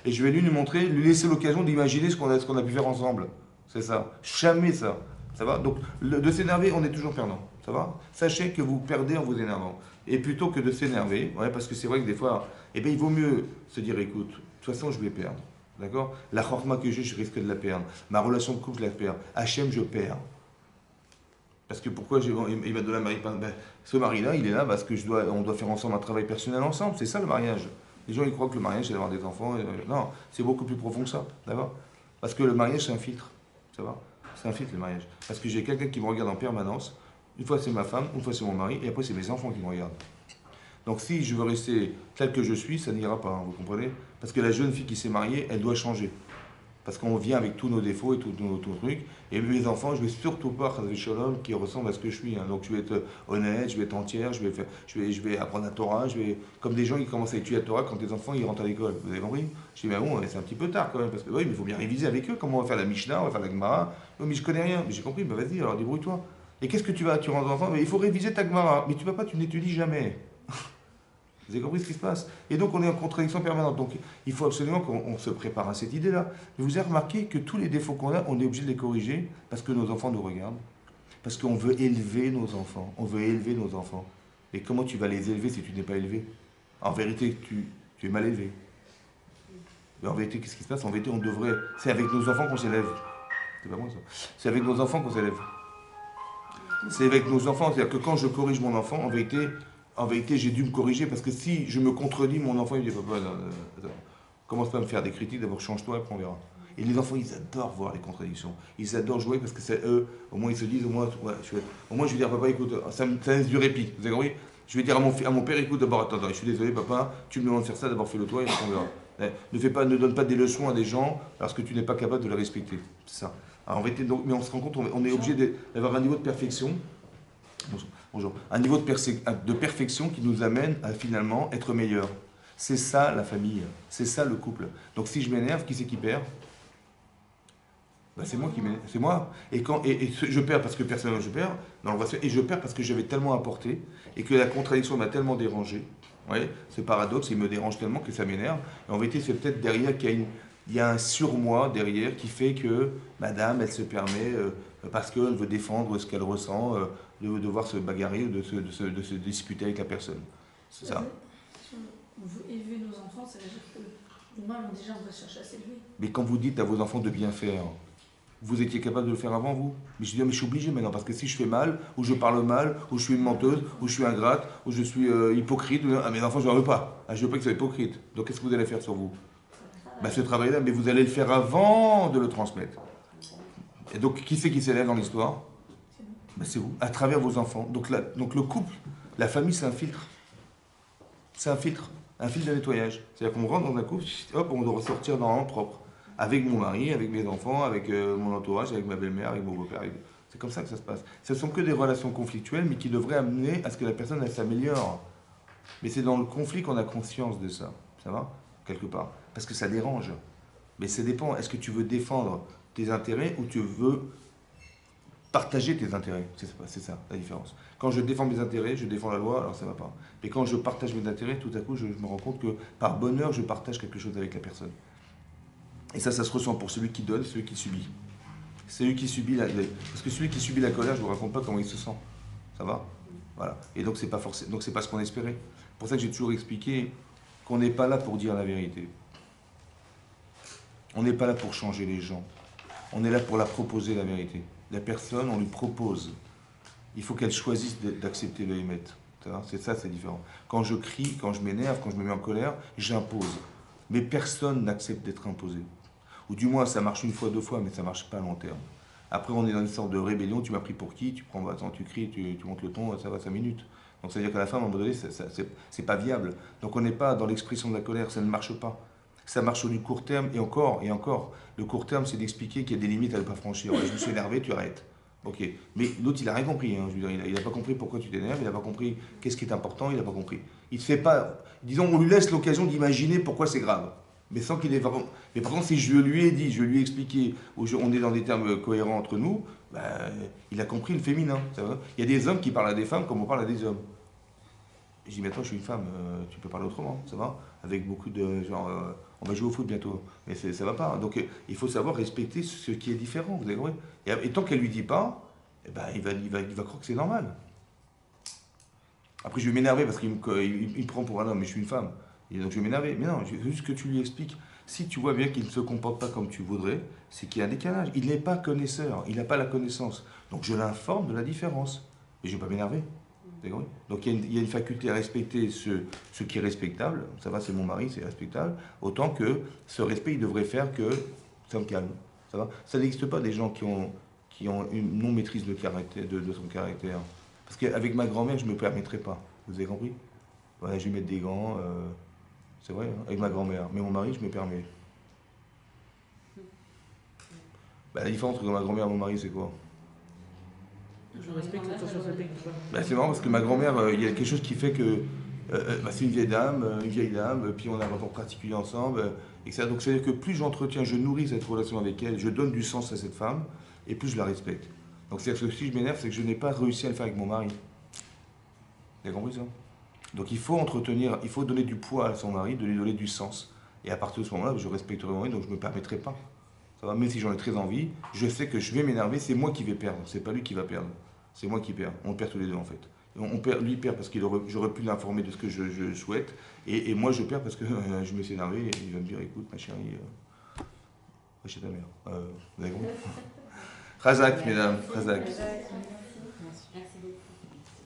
et je vais lui montrer, lui laisser l'occasion d'imaginer ce qu'on a pu faire ensemble. C'est ça. Jamais ça. Ça va? Donc, de s'énerver, on est toujours perdant. Ça va? Sachez que vous perdez en vous énervant. Et plutôt que de s'énerver, parce que c'est vrai que des fois, il vaut mieux se dire, écoute, de toute façon, je vais perdre. D'accord? La chorma que j'ai, je risque de la perdre. Ma relation de couple, je la perds. Hachem, je perds. Parce que pourquoi il m'a donné un mari? Ce mari-là, il est là parce que on doit faire ensemble un travail personnel ensemble. C'est ça le mariage. Les gens, ils croient que le mariage, c'est d'avoir des enfants. Non, c'est beaucoup plus profond que ça. D'accord? Parce que le mariage, c'est un filtre. Ça va? C'est un filtre, le mariage. Parce que j'ai quelqu'un qui me regarde en permanence. Une fois, c'est ma femme, une fois, c'est mon mari, et après, c'est mes enfants qui me regardent. Donc, si je veux rester tel que je suis, ça n'ira pas, hein, vous comprenez? Parce que la jeune fille qui s'est mariée, elle doit changer. Parce qu'on vient avec tous nos défauts et tous nos trucs. Et mes enfants, je vais surtout pas faire des shalom qui ressemblent à ce que je suis. Hein. Donc je vais être honnête, je vais être entière, je vais apprendre la Torah. Comme des gens qui commencent à étudier la Torah quand les enfants ils rentrent à l'école. Vous avez compris? Je dis, mais bon, c'est un petit peu tard quand même. Parce que oui, mais il faut bien réviser avec eux. Comment on va faire la Mishnah, on va faire la Gemara. Oui, mais je connais rien. Mais j'ai compris, bah vas-y, alors débrouille-toi. Et qu'est-ce que tu rentres enfant? Mais il faut réviser ta Gemara. Mais tu vas pas, tu n'étudies jamais. Vous avez compris ce qui se passe? Et donc on est en contradiction permanente. Donc il faut absolument qu'on se prépare à cette idée-là. Vous avez remarqué que tous les défauts qu'on a, on est obligé de les corriger parce que nos enfants nous regardent. Parce qu'on veut élever nos enfants. On veut élever nos enfants. Et comment tu vas les élever si tu n'es pas élevé? En vérité, tu es mal élevé. Mais en vérité, qu'est-ce qui se passe? En vérité, on devrait... C'est avec nos enfants qu'on s'élève. C'est pas moi ça. C'est avec nos enfants qu'on s'élève. C'est avec nos enfants. C'est-à-dire que quand je corrige mon enfant, en vérité, j'ai dû me corriger parce que si je me contredis, mon enfant il me dit papa, attends, commence pas à me faire des critiques, d'abord change-toi, après on verra. Et les enfants, ils adorent voir les contradictions. Ils adorent jouer parce que c'est eux, au moins ils se disent, au moins je vais dire papa, écoute, ça laisse du répit. Vous avez compris? Je vais dire à mon père, écoute, d'abord, attends, je suis désolé papa, tu me demandes de faire ça, d'abord fais-le toi et après on verra. Ne donne pas des leçons à des gens parce que tu n'es pas capable de les respecter. C'est ça. Alors, en vérité, donc, mais on se rend compte, on est obligé d'avoir un niveau de perfection. Bonjour. Un niveau de perfection qui nous amène à finalement être meilleur. C'est ça la famille, c'est ça le couple. Donc si je m'énerve, qui c'est qui perd? Ben, c'est moi qui m'énerve, c'est moi. Et je perds parce que personnellement je perds, et je perds parce que j'avais tellement apporté et que la contradiction m'a tellement dérangé. Vous voyez, ce paradoxe, il me dérange tellement que ça m'énerve. Et en vérité, c'est peut-être derrière qu'il y a un surmoi derrière qui fait que madame, elle se permet, parce qu'elle veut défendre ce qu'elle ressent, de devoir se bagarrer ou de se disputer avec la personne. C'est ça. Si on veut élever nos enfants, ça veut dire que nous-mêmes, déjà, on va chercher à s'élever. Mais quand vous dites à vos enfants de bien faire, vous étiez capable de le faire avant, vous? Mais je dis, mais je suis obligé maintenant, parce que si je fais mal, ou je parle mal, ou je suis une menteuse, ou je suis ingrate, ou je suis hypocrite, à mes enfants, je ne veux pas. Je ne veux pas qu'ils soient hypocrites. Donc qu'est-ce que vous allez faire sur vous? Ce travail-là, mais vous allez le faire avant de le transmettre. Et donc, qui c'est qui s'élève dans l'histoire? C'est vous, à travers vos enfants. Donc le couple, la famille, c'est un filtre. C'est un filtre de nettoyage. C'est-à-dire qu'on rentre dans un couple, hop, on doit ressortir dans un propre. Avec mon mari, avec mes enfants, avec mon entourage, avec ma belle-mère, avec mon beau-père. C'est comme ça que ça se passe. Ce ne sont que des relations conflictuelles, mais qui devraient amener à ce que la personne elle s'améliore. Mais c'est dans le conflit qu'on a conscience de ça. Ça va? Quelque part. Parce que ça dérange. Mais ça dépend. Est-ce que tu veux défendre tes intérêts ou tu veux partager tes intérêts? C'est ça la différence. Quand je défends mes intérêts, je défends la loi, alors ça ne va pas. Mais quand je partage mes intérêts, tout à coup, je me rends compte que par bonheur, je partage quelque chose avec la personne. Et ça se ressent pour celui qui donne et celui qui subit. Celui qui subit parce que celui qui subit la colère, je ne vous raconte pas comment il se sent. Ça va? Voilà. Et donc, c'est pas forcément, donc c'est pas ce qu'on espérait. C'est pour ça que j'ai toujours expliqué qu'on n'est pas là pour dire la vérité. On n'est pas là pour changer les gens. On est là pour la proposer, la vérité. La personne, on lui propose. Il faut qu'elle choisisse d'accepter le émettre. C'est ça, c'est différent. Quand je crie, quand je m'énerve, quand je me mets en colère, j'impose. Mais personne n'accepte d'être imposé. Ou du moins, ça marche une fois, deux fois, mais ça ne marche pas à long terme. Après, on est dans une sorte de rébellion. Tu m'as pris pour qui? Attends, tu cries, tu montes le ton, ça va 5 minutes. Donc ça veut dire qu'à la fin, à un moment donné, c'est pas viable. Donc on n'est pas dans l'expression de la colère, ça ne marche pas. Ça marche sur du court terme, et encore. Le court terme, c'est d'expliquer qu'il y a des limites à ne pas franchir. Ouais, je me suis énervé, tu arrêtes. Ok. Mais l'autre, il n'a rien compris. Hein. Je veux dire, il n'a pas compris pourquoi tu t'énerves, il n'a pas compris qu'est-ce qui est important, il n'a pas compris. Il ne fait pas. Disons, on lui laisse l'occasion d'imaginer pourquoi c'est grave. Mais sans qu'il ait vraiment. Mais par contre, si je lui ai dit, je lui ai expliqué, on est dans des termes cohérents entre nous, il a compris le féminin. Ça va. Il y a des hommes qui parlent à des femmes comme on parle à des hommes. Je dis, mais attends, je suis une femme, tu peux parler autrement, ça va? Avec beaucoup de genre, on va jouer au foot bientôt, mais ça va pas. Donc il faut savoir respecter ce qui est différent, vous avez compris? Et tant qu'elle lui dit pas, eh ben, il va croire que c'est normal. Après, je vais m'énerver parce qu'il me prend pour un homme, mais je suis une femme. Et donc je vais m'énerver. Mais non, juste que tu lui expliques. Si tu vois bien qu'il ne se comporte pas comme tu voudrais, c'est qu'il y a un décalage. Il n'est pas connaisseur, il n'a pas la connaissance. Donc je l'informe de la différence. Et je ne vais pas m'énerver. Donc il y a une faculté à respecter ce qui est respectable. Ça va, c'est mon mari, c'est respectable. Autant que ce respect, il devrait faire que ça me calme. Ça va. Ça n'existe pas des gens qui ont une non-maîtrise de son caractère. Parce qu'avec ma grand-mère, je ne me permettrais pas. Vous avez compris? Voilà, je vais mettre des gants. C'est vrai, hein, avec ma grand-mère. Mais mon mari, je me permets. Bah, la différence entre ma grand-mère et mon mari, c'est quoi? Je respecte la conscience de pas. Bah, c'est marrant parce que ma grand-mère, il y a quelque chose qui fait que bah, c'est une vieille dame, puis on a un rapport particulier ensemble, etc. Donc c'est-à-dire que plus j'entretiens, je nourris cette relation avec elle, je donne du sens à cette femme, et plus je la respecte. Donc c'est-à-dire que si je m'énerve, c'est que je n'ai pas réussi à le faire avec mon mari. Vous avez compris ça? Donc il faut entretenir, il faut donner du poids à son mari, de lui donner du sens. Et à partir de ce moment-là, je respecterai mon mari, donc je ne me permettrai pas. Ça va, même si j'en ai très envie, je sais que je vais m'énerver, c'est moi qui vais perdre, c'est pas lui qui va perdre. C'est moi qui perds. On perd tous les deux en fait. On perd, lui perd parce j'aurais pu l'informer de ce que je souhaite, et moi je perds parce que je me suis énervé et il va me dire écoute ma chérie, va chez ta mère. Vous avez compris? Razak, mesdames, Razak. Merci. Merci. Merci.